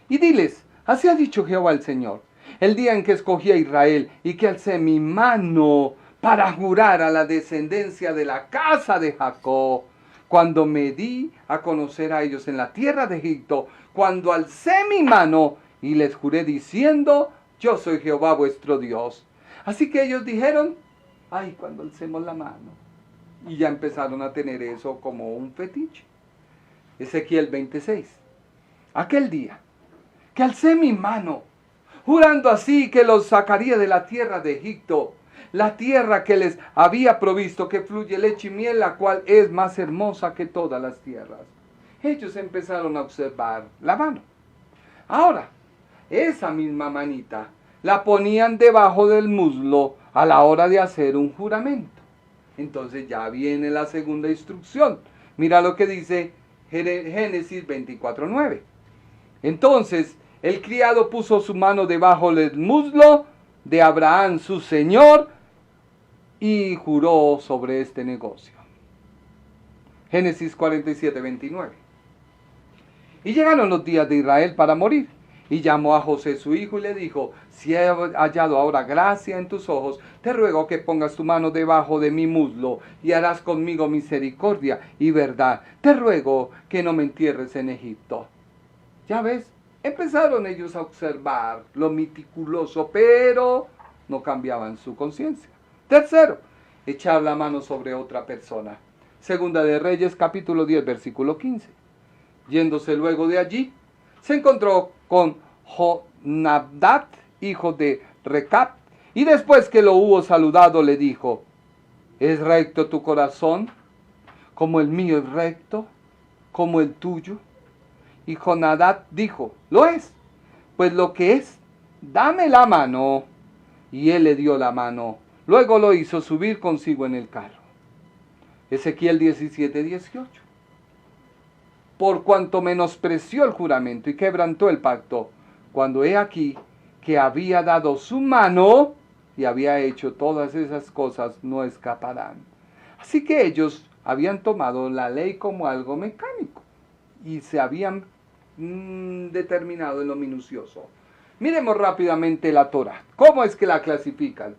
Y diles, así ha dicho Jehová el Señor, el día en que escogí a Israel y que alcé mi mano para jurar a la descendencia de la casa de Jacob, cuando me di a conocer a ellos en la tierra de Egipto, cuando alcé mi mano y les juré diciendo, yo soy Jehová vuestro Dios. Así que ellos dijeron, ay, cuando alcemos la mano. Y ya empezaron a tener eso como un fetiche. Ezequiel 26. Aquel día que alcé mi mano, jurando así que los sacaría de la tierra de Egipto, la tierra que les había provisto, que fluye leche y miel, la cual es más hermosa que todas las tierras. Ellos empezaron a observar la mano. Ahora, esa misma manita la ponían debajo del muslo a la hora de hacer un juramento. Entonces ya viene la segunda instrucción. Mira lo que dice Génesis 24:9. Entonces el criado puso su mano debajo del muslo de Abraham su señor y juró sobre este negocio. Génesis 47:29. Y llegaron los días de Israel para morir. Y llamó a José su hijo y le dijo, si he hallado ahora gracia en tus ojos, te ruego que pongas tu mano debajo de mi muslo y harás conmigo misericordia y verdad. Te ruego que no me entierres en Egipto. Ya ves, empezaron ellos a observar lo meticuloso, pero no cambiaban su conciencia. Tercero, echar la mano sobre otra persona. Segunda de Reyes, capítulo 10, versículo 15. Yéndose luego de allí, se encontró con Jonadab, hijo de Recab, y después que lo hubo saludado le dijo, ¿es recto tu corazón como el mío es recto, como el tuyo? Y Jonadab dijo, lo es, pues lo que es, dame la mano. Y él le dio la mano, luego lo hizo subir consigo en el carro. Ezequiel 17:18. Por cuanto menospreció el juramento y quebrantó el pacto, cuando he aquí que había dado su mano y había hecho todas esas cosas, no escaparán. Así que ellos habían tomado la ley como algo mecánico y se habían determinado en lo minucioso. Miremos rápidamente la Torá. ¿Cómo es que la clasifican?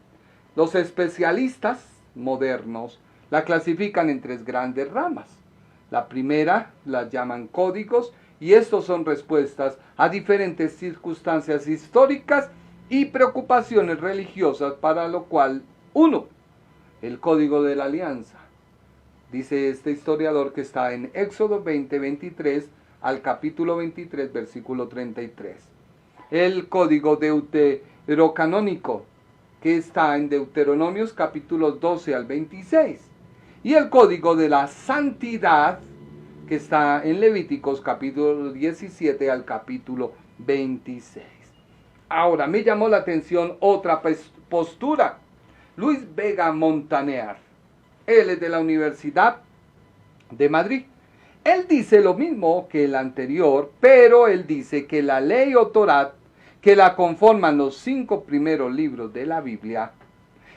Los especialistas modernos la clasifican en tres grandes ramas. La primera la llaman códigos y estos son respuestas a diferentes circunstancias históricas y preocupaciones religiosas, para lo cual, uno, el código de la alianza. Dice este historiador que está en Éxodo 20:23 al capítulo 23, versículo 33. El código deuterocanónico, que está en Deuteronomios capítulos 12 al 26. Y el código de la santidad, que está en Levíticos capítulo 17 al capítulo 26. Ahora, me llamó la atención otra postura. Luis Vega Montaner, él es de la Universidad de Madrid. Él dice lo mismo que el anterior, pero él dice que la ley o Torá, que la conforman los 5 primeros libros de la Biblia,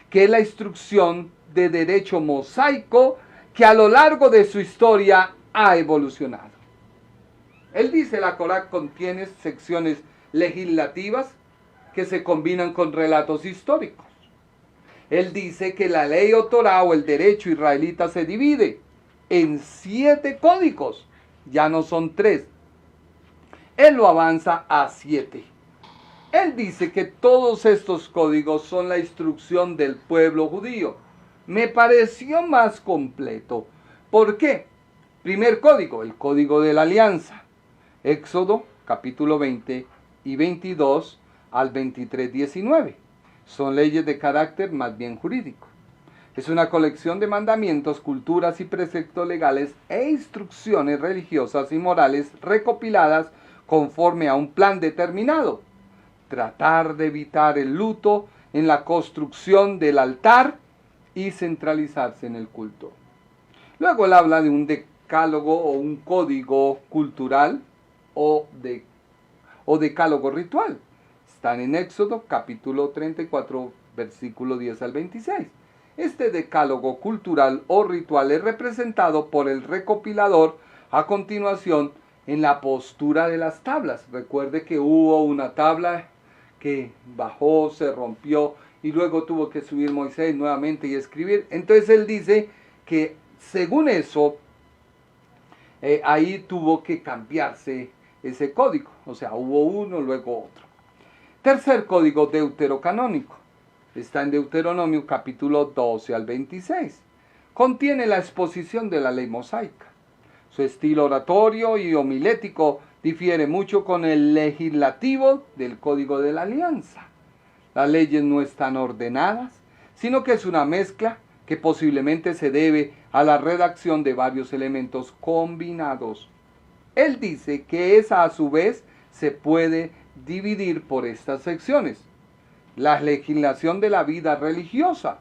que es la instrucción de derecho mosaico que a lo largo de su historia ha evolucionado. Él dice la Torá contiene secciones legislativas que se combinan con relatos históricos. Él dice que la ley o Torá o el derecho israelita se divide en 7 códigos, ya no son 3. Él lo avanza a 7. Él dice que todos estos códigos son la instrucción del pueblo judío. Me pareció más completo. ¿Por qué? Primer código, el código de la alianza. Éxodo, capítulo 20 y 22 al 23:19. Son leyes de carácter más bien jurídico. Es una colección de mandamientos, culturas y preceptos legales e instrucciones religiosas y morales recopiladas conforme a un plan determinado. Tratar de evitar el luto en la construcción del altar y centralizarse en el culto. Luego él habla de un decálogo o un código cultural o decálogo ritual. Están en Éxodo capítulo 34, versículo 10 al 26. Este decálogo cultural o ritual es representado por el recopilador a continuación en la postura de las tablas. Recuerde que hubo una tabla que bajó, se rompió y luego tuvo que subir Moisés nuevamente y escribir. Entonces él dice que según eso, ahí tuvo que cambiarse ese código. O sea, hubo uno, luego otro. Tercer código deuterocanónico. Está en Deuteronomio capítulo 12 al 26. Contiene la exposición de la ley mosaica. Su estilo oratorio y homilético difiere mucho con el legislativo del Código de la Alianza. Las leyes no están ordenadas, sino que es una mezcla que posiblemente se debe a la redacción de varios elementos combinados. Él dice que esa a su vez se puede dividir por estas secciones. La legislación de la vida religiosa,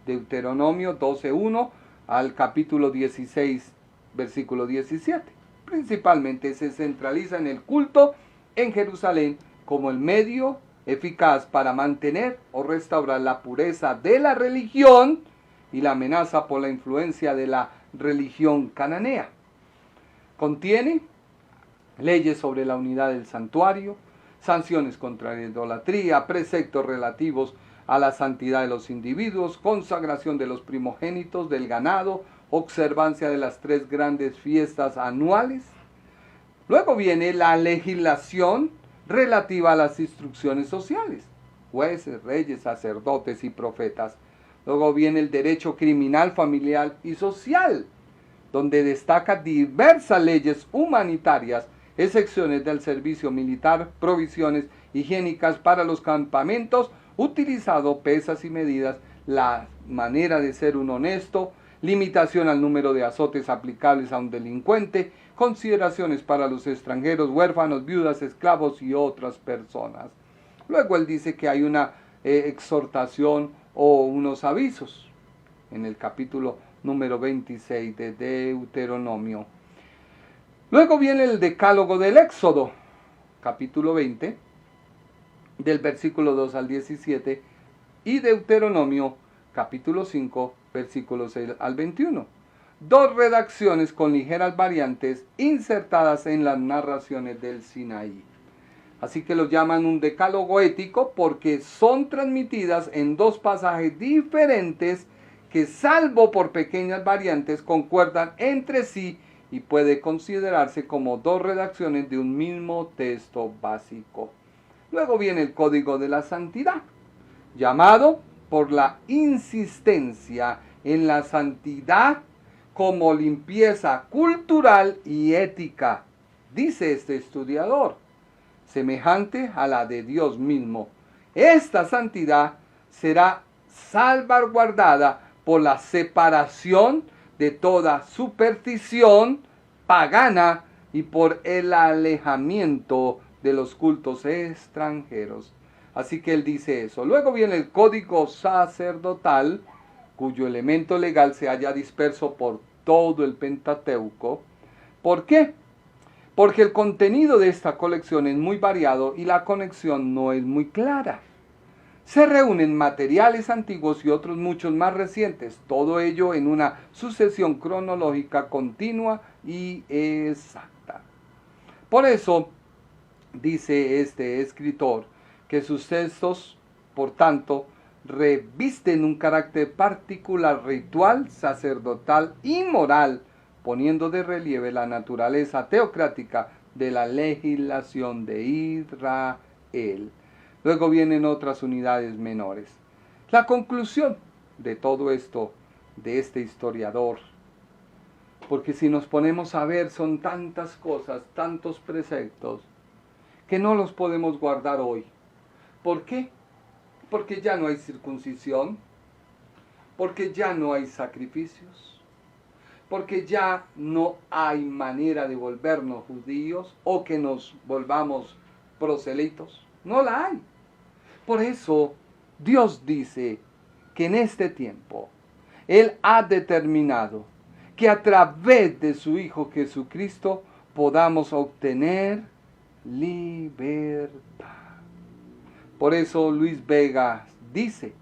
Deuteronomio 12:1 al capítulo 16, versículo 17. Principalmente se centraliza en el culto en Jerusalén como el medio eficaz para mantener o restaurar la pureza de la religión y la amenaza por la influencia de la religión cananea. Contiene leyes sobre la unidad del santuario, sanciones contra la idolatría, preceptos relativos a la santidad de los individuos, consagración de los primogénitos del ganado, observancia de las 3 grandes fiestas anuales. Luego viene la legislación relativa a las instrucciones sociales, jueces, reyes, sacerdotes y profetas. Luego viene el derecho criminal, familiar y social, donde destaca diversas leyes humanitarias, excepciones del servicio militar, provisiones higiénicas para los campamentos, utilizado pesas y medidas, la manera de ser un honesto, limitación al número de azotes aplicables a un delincuente, consideraciones para los extranjeros, huérfanos, viudas, esclavos y otras personas. Luego él dice que hay una exhortación o unos avisos en el capítulo número 26 de Deuteronomio. Luego viene el decálogo del Éxodo, capítulo 20, del versículo 2 al 17, y Deuteronomio, capítulo 5, versículos 6 al 21. 2 redacciones con ligeras variantes insertadas en las narraciones del Sinaí. Así que lo llaman un decálogo ético porque son transmitidas en 2 pasajes diferentes que, salvo por pequeñas variantes, concuerdan entre sí y puede considerarse como 2 redacciones de un mismo texto básico. Luego viene el Código de la Santidad, llamado por la insistencia en la santidad como limpieza cultural y ética, dice este estudiador, semejante a la de Dios mismo. Esta santidad será salvaguardada por la separación de toda superstición pagana y por el alejamiento de los cultos extranjeros. Así que él dice eso. Luego viene el código sacerdotal, cuyo elemento legal se halla disperso por todo el Pentateuco. ¿Por qué? Porque el contenido de esta colección es muy variado y la conexión no es muy clara. Se reúnen materiales antiguos y otros muchos más recientes, todo ello en una sucesión cronológica continua y exacta. Por eso, dice este escritor, que sus textos, por tanto, revisten un carácter particular ritual, sacerdotal y moral, poniendo de relieve la naturaleza teocrática de la legislación de Israel. Luego vienen otras unidades menores. La conclusión de todo esto, de este historiador, porque si nos ponemos a ver son tantas cosas, tantos preceptos, que no los podemos guardar hoy. ¿Por qué? Porque ya no hay circuncisión, porque ya no hay sacrificios, porque ya no hay manera de volvernos judíos o que nos volvamos proselitos. No la hay. Por eso Dios dice que en este tiempo Él ha determinado que a través de su Hijo Jesucristo podamos obtener libertad. Por eso Luis Vega dice,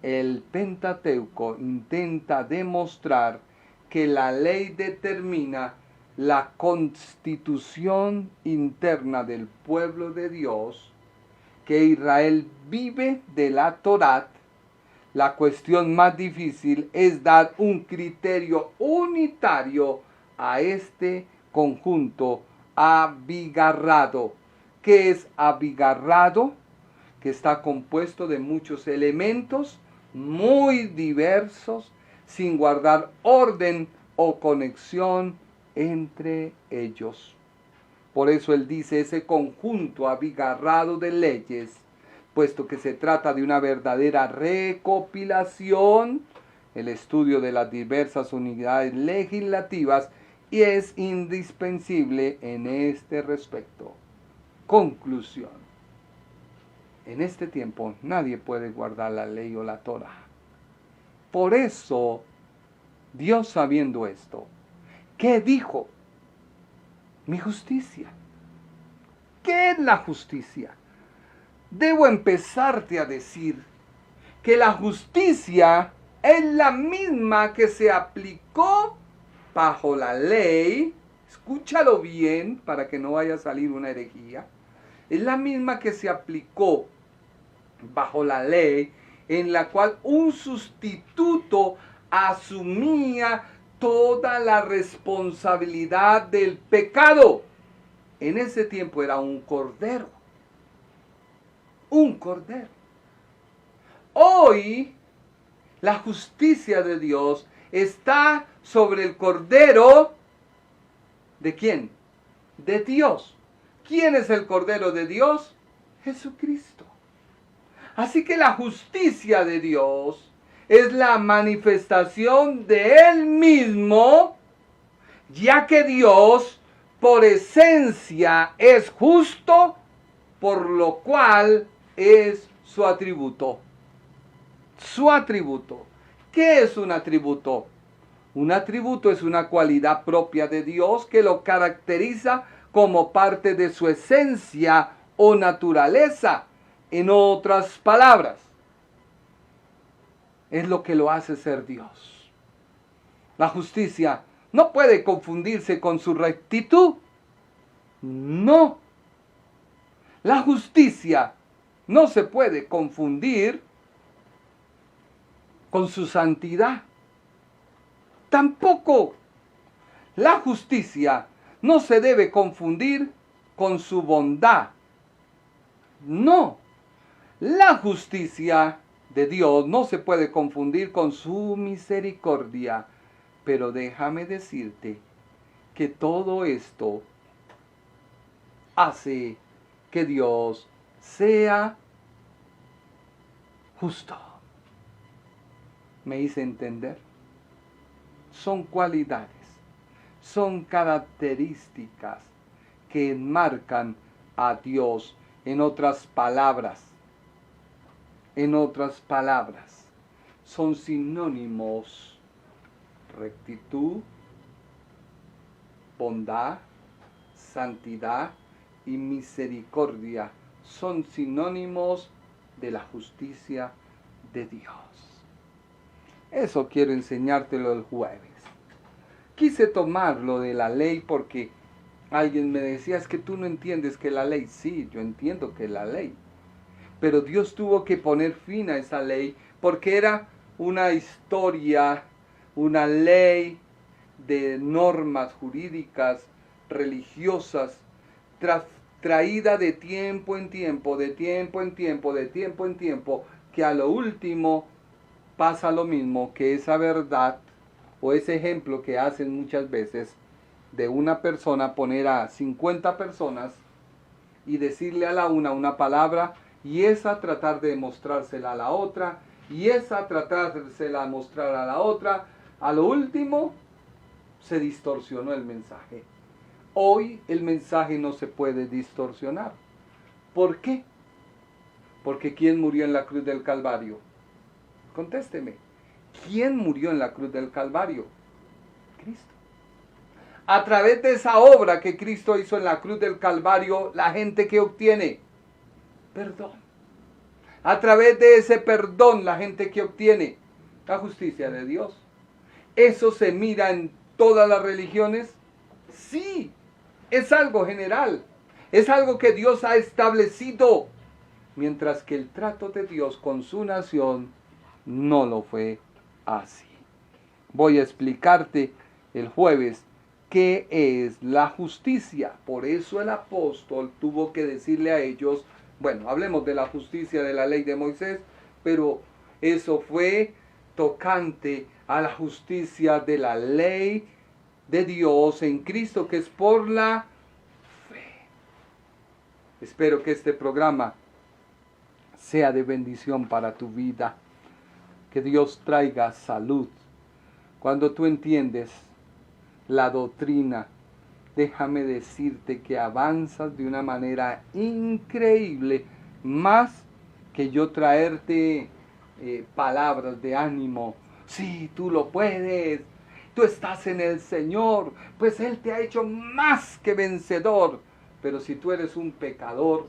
el Pentateuco intenta demostrar que la ley determina la constitución interna del pueblo de Dios, que Israel vive de la Torá. La cuestión más difícil es dar un criterio unitario a este conjunto abigarrado. ¿Qué es abigarrado? Que está compuesto de muchos elementos muy diversos, sin guardar orden o conexión entre ellos. Por eso él dice ese conjunto abigarrado de leyes, puesto que se trata de una verdadera recopilación, el estudio de las diversas unidades legislativas, y es indispensable en este respecto. Conclusión. En este tiempo nadie puede guardar la ley o la Torá. Por eso, Dios, sabiendo esto, ¿qué dijo? Mi justicia. ¿Qué es la justicia? Debo empezarte a decir que la justicia es la misma que se aplicó bajo la ley. Escúchalo bien para que no vaya a salir una herejía. Es la misma que se aplicó bajo la ley, en la cual un sustituto asumía toda la responsabilidad del pecado. En ese tiempo era un cordero. Un cordero. Hoy, la justicia de Dios está sobre el cordero. ¿De quién? De Dios. ¿Quién es el cordero de Dios? Jesucristo. Así que la justicia de Dios es la manifestación de Él mismo, ya que Dios por esencia es justo, por lo cual es su atributo. Su atributo. ¿Qué es un atributo? Un atributo es una cualidad propia de Dios que lo caracteriza como parte de su esencia o naturaleza. En otras palabras, es lo que lo hace ser Dios. La justicia no puede confundirse con su rectitud. No. La justicia no se puede confundir con su santidad. Tampoco la justicia no se debe confundir con su bondad. No. La justicia de Dios no se puede confundir con su misericordia. Pero déjame decirte que todo esto hace que Dios sea justo. ¿Me hice entender? Son cualidades, son características que enmarcan a Dios. En otras palabras, son sinónimos: rectitud, bondad, santidad y misericordia. Son sinónimos de la justicia de Dios. Eso quiero enseñártelo el jueves. Quise tomarlo de la ley porque alguien me decía, es que tú no entiendes que la ley. Sí, yo entiendo que la ley. Pero Dios tuvo que poner fin a esa ley porque era una historia, una ley de normas jurídicas, religiosas, traída de tiempo en tiempo, que a lo último pasa lo mismo, que esa verdad o ese ejemplo que hacen muchas veces de una persona, poner a 50 personas y decirle a la una palabra, y esa tratar de mostrársela a la otra, y esa tratársela a mostrar a la otra. A lo último se distorsionó el mensaje. Hoy el mensaje no se puede distorsionar. ¿Por qué? Porque ¿quién murió en la cruz del Calvario? Contésteme. ¿Quién murió en la cruz del Calvario? Cristo. A través de esa obra que Cristo hizo en la cruz del Calvario, la gente que obtiene perdón. A través de ese perdón, la gente que obtiene la justicia de Dios. ¿Eso se mira en todas las religiones? Sí, es algo general. Es algo que Dios ha establecido. Mientras que el trato de Dios con su nación no lo fue así. Voy a explicarte el jueves qué es la justicia. Por eso el apóstol tuvo que decirle a ellos, bueno, hablemos de la justicia de la ley de Moisés, pero eso fue tocante a la justicia de la ley de Dios en Cristo, que es por la fe. Espero que este programa sea de bendición para tu vida. Que Dios traiga salud. Cuando tú entiendes la doctrina, déjame decirte que avanzas de una manera increíble, más que yo traerte palabras de ánimo. Sí, tú lo puedes, tú estás en el Señor, pues Él te ha hecho más que vencedor. Pero si tú eres un pecador,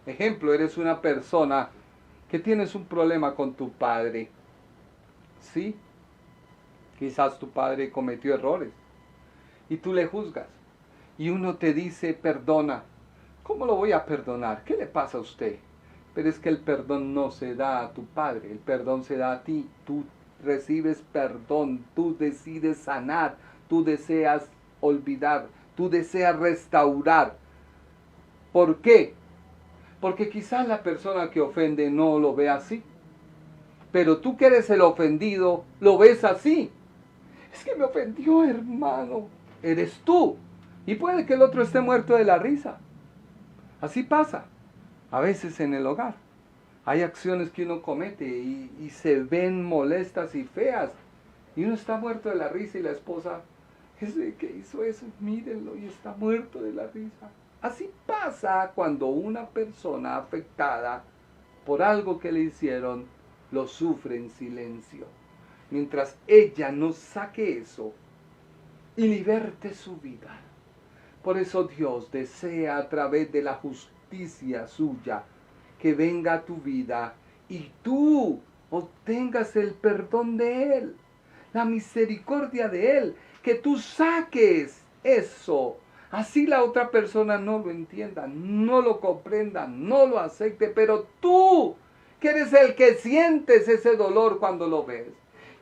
ejemplo, eres una persona que tienes un problema con tu padre, ¿sí? Quizás tu padre cometió errores y tú le juzgas y uno te dice perdona. ¿Cómo lo voy a perdonar? ¿Qué le pasa a usted? Pero es que el perdón no se da a tu padre, el perdón se da a ti. Tú recibes perdón, tú decides sanar, tú deseas olvidar, tú deseas restaurar. ¿Por qué? Porque quizás la persona que ofende no lo ve así, pero tú que eres el ofendido lo ves así. Es que me ofendió, hermano. Eres tú. Y puede que el otro esté muerto de la risa. Así pasa. A veces en el hogar. Hay acciones que uno comete y se ven molestas y feas. Y uno está muerto de la risa y la esposa, ese que hizo eso, mírenlo, y está muerto de la risa. Así pasa cuando una persona afectada por algo que le hicieron, lo sufre en silencio. Mientras ella no saque eso y liberte su vida. Por eso Dios desea a través de la justicia suya que venga a tu vida y tú obtengas el perdón de Él, la misericordia de Él, que tú saques eso. Así la otra persona no lo entienda, no lo comprenda, no lo acepte, pero tú, que eres el que sientes ese dolor cuando lo ves,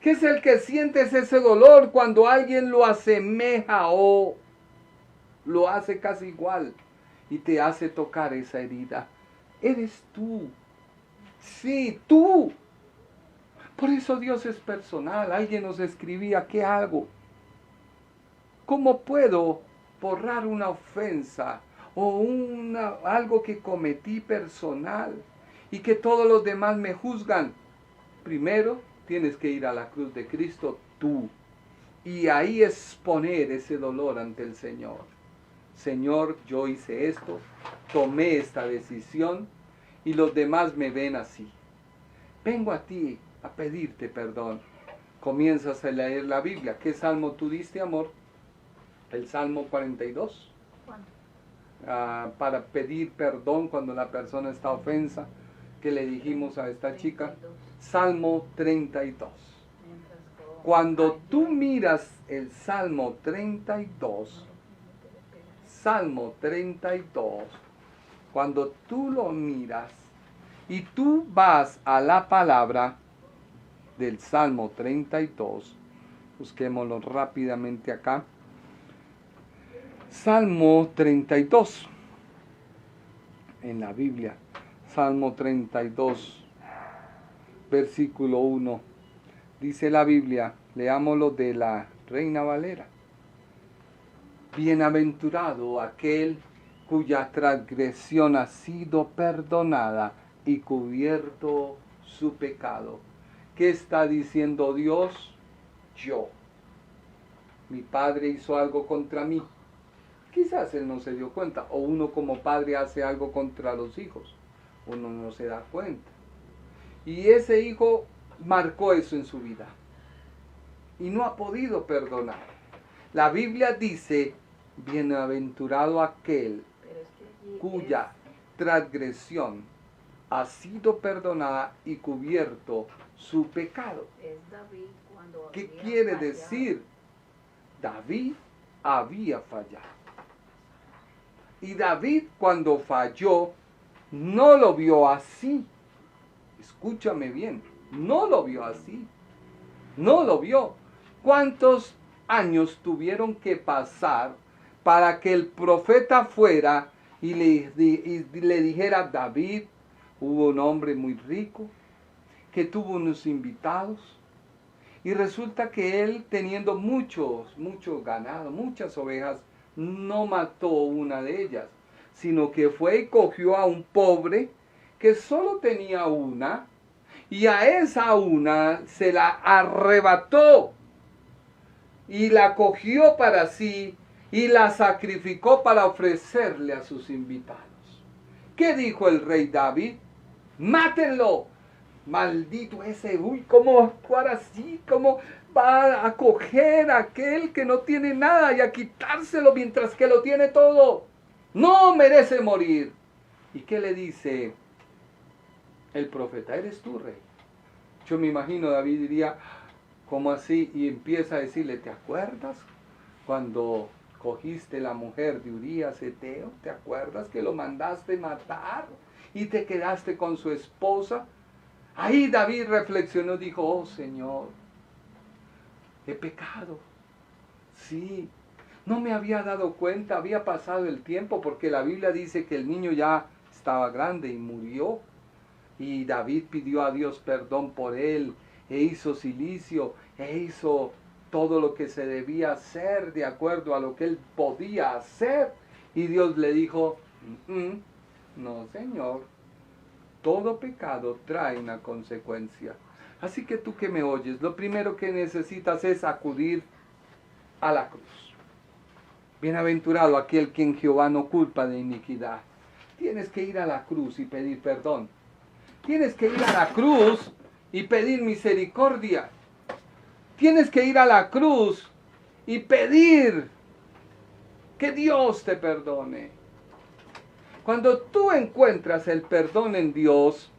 que es el que sientes ese dolor cuando alguien lo asemeja o lo hace casi igual y te hace tocar esa herida. Eres tú. Sí, tú. Por eso Dios es personal. Alguien nos escribía, ¿qué hago? ¿Cómo puedo borrar una ofensa o algo que cometí personal y que todos los demás me juzgan? Primero, tienes que ir a la cruz de Cristo tú y ahí exponer ese dolor ante el Señor. Señor, yo hice esto, tomé esta decisión y los demás me ven así. Vengo a ti a pedirte perdón. Comienzas a leer la Biblia. ¿Qué salmo tú diste, amor? El Salmo 42. Para pedir perdón cuando la persona está ofensa, que le dijimos a esta chica. Salmo 32. Cuando tú miras el Salmo 32, cuando tú lo miras y tú vas a la palabra del Salmo 32, busquémoslo rápidamente acá. Salmo 32, en la Biblia, Salmo 32, versículo 1, dice la Biblia, leámoslo de la Reina Valera. Bienaventurado aquel cuya transgresión ha sido perdonada y cubierto su pecado. ¿Qué está diciendo Dios? Yo. Mi padre hizo algo contra mí. Quizás él no se dio cuenta. O uno como padre hace algo contra los hijos. Uno no se da cuenta. Y ese hijo marcó eso en su vida. Y no ha podido perdonar. La Biblia dice, bienaventurado aquel cuya transgresión ha sido perdonada y cubierto su pecado. ¿Qué quiere decir? David había fallado. Y David cuando falló, no lo vio así. Escúchame bien, no lo vio así. No lo vio. ¿Cuántos años tuvieron que pasar para que el profeta fuera y le dijera: David, hubo un hombre muy rico que tuvo unos invitados, y resulta que él, teniendo mucho ganado, muchas ovejas, no mató una de ellas, sino que fue y cogió a un pobre que solo tenía una, y a esa una se la arrebató y la cogió para sí y la sacrificó para ofrecerle a sus invitados. ¿Qué dijo el rey David? ¡Mátenlo! Maldito ese, ¿cómo actuar así? ¿Cómo va a coger a aquel que no tiene nada y a quitárselo mientras que lo tiene todo? No merece morir. ¿Y qué le dice el profeta? Eres tú, rey. Yo me imagino, David diría: ¿cómo así? Y empieza a decirle: ¿te acuerdas cuando cogiste la mujer de Urías Eteo? ¿Te acuerdas que lo mandaste matar y te quedaste con su esposa? Ahí David reflexionó, dijo: oh Señor, he pecado. Sí, no me había dado cuenta, había pasado el tiempo, porque la Biblia dice que el niño ya estaba grande y murió. Y David pidió a Dios perdón por él, e hizo cilicio, e hizo todo lo que se debía hacer de acuerdo a lo que él podía hacer. Y Dios le dijo: no, Señor, todo pecado trae una consecuencia. Así que tú que me oyes, lo primero que necesitas es acudir a la cruz. Bienaventurado aquel quien Jehová no culpa de iniquidad. Tienes que ir a la cruz y pedir perdón. Tienes que ir a la cruz y pedir misericordia. Tienes que ir a la cruz y pedir que Dios te perdone. Cuando tú encuentras el perdón en Dios,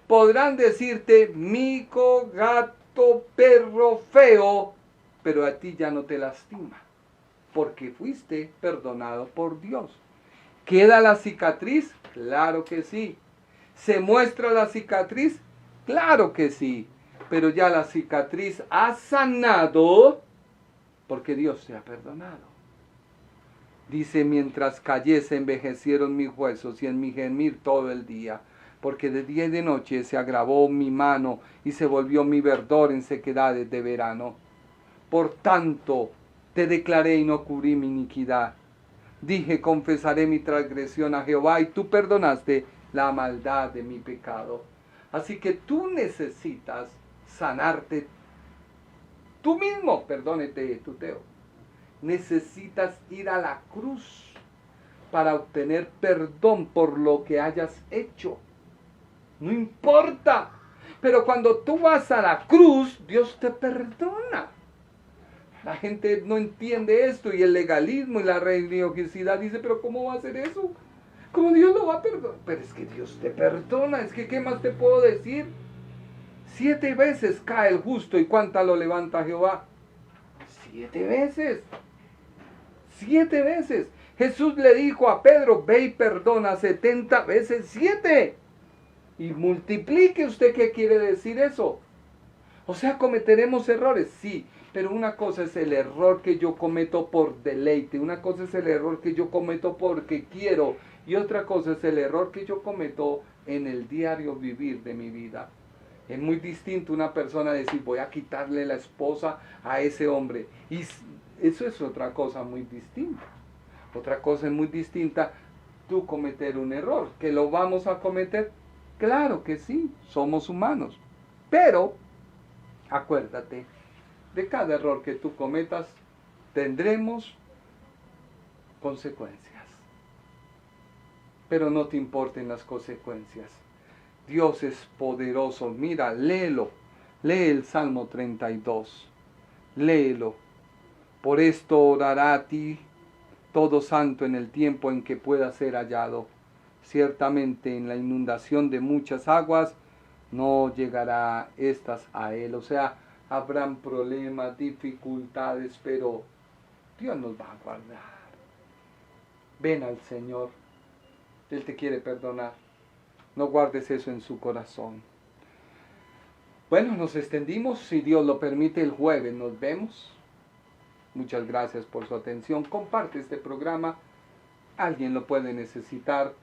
podrán decirte: mico, gato, perro, feo, pero a ti ya no te lastima, porque fuiste perdonado por Dios. ¿Queda la cicatriz? Claro que sí. ¿Se muestra la cicatriz? Claro que sí. Pero ya la cicatriz ha sanado porque Dios te ha perdonado. Dice: mientras callé se envejecieron mis huesos y en mi gemir todo el día, porque de día y de noche se agravó mi mano y se volvió mi verdor en sequedades de verano. Por tanto, te declaré y no cubrí mi iniquidad. Dije: confesaré mi transgresión a Jehová, y tú perdonaste la maldad de mi pecado. Así que tú necesitas sanarte tú mismo, perdónete, tuteo. Necesitas ir a la cruz para obtener perdón por lo que hayas hecho. No importa. Pero cuando tú vas a la cruz, Dios te perdona. La gente no entiende esto, y el legalismo y la religiosidad dice: pero ¿cómo va a hacer eso? ¿Cómo Dios lo va a perdonar? Pero es que Dios te perdona. Es que ¿qué más te puedo decir? 7 veces cae el justo, ¿y cuántas lo levanta Jehová? 7 veces. 7 veces. Jesús le dijo a Pedro: ve y perdona 70 veces 7. Y multiplique usted, ¿qué quiere decir eso? O sea, cometeremos errores, sí, pero una cosa es el error que yo cometo por deleite, una cosa es el error que yo cometo porque quiero, y otra cosa es el error que yo cometo en el diario vivir de mi vida. Es muy distinto una persona decir: voy a quitarle la esposa a ese hombre, y eso es otra cosa muy distinta. Otra cosa muy distinta, tú cometer un error, que lo vamos a cometer. Claro que sí, somos humanos, pero acuérdate, de cada error que tú cometas tendremos consecuencias. Pero no te importen las consecuencias. Dios es poderoso. Mira, léelo. Lee el Salmo 32. Léelo. Por esto orará a ti todo santo en el tiempo en que pueda ser hallado. Ciertamente en la inundación de muchas aguas no llegará estas a él. O sea, habrán problemas, dificultades, pero Dios nos va a guardar. Ven al Señor. Él te quiere perdonar. No guardes eso en su corazón. Bueno, nos extendimos. Si Dios lo permite, el jueves nos vemos. Muchas gracias por su atención. Comparte este programa. Alguien lo puede necesitar.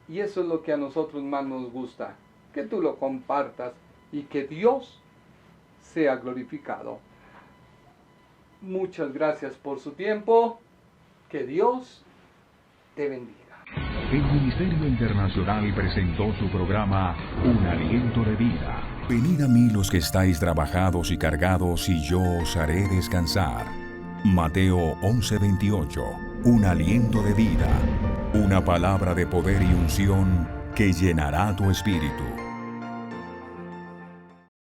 Y eso es lo que a nosotros más nos gusta. Que tú lo compartas y que Dios sea glorificado. Muchas gracias por su tiempo. Que Dios te bendiga. El Ministerio Internacional presentó su programa Un Aliento de Vida. Venid a mí los que estáis trabajados y cargados, y yo os haré descansar. Mateo 11:28. Un aliento de vida. Una palabra de poder y unción que llenará tu espíritu.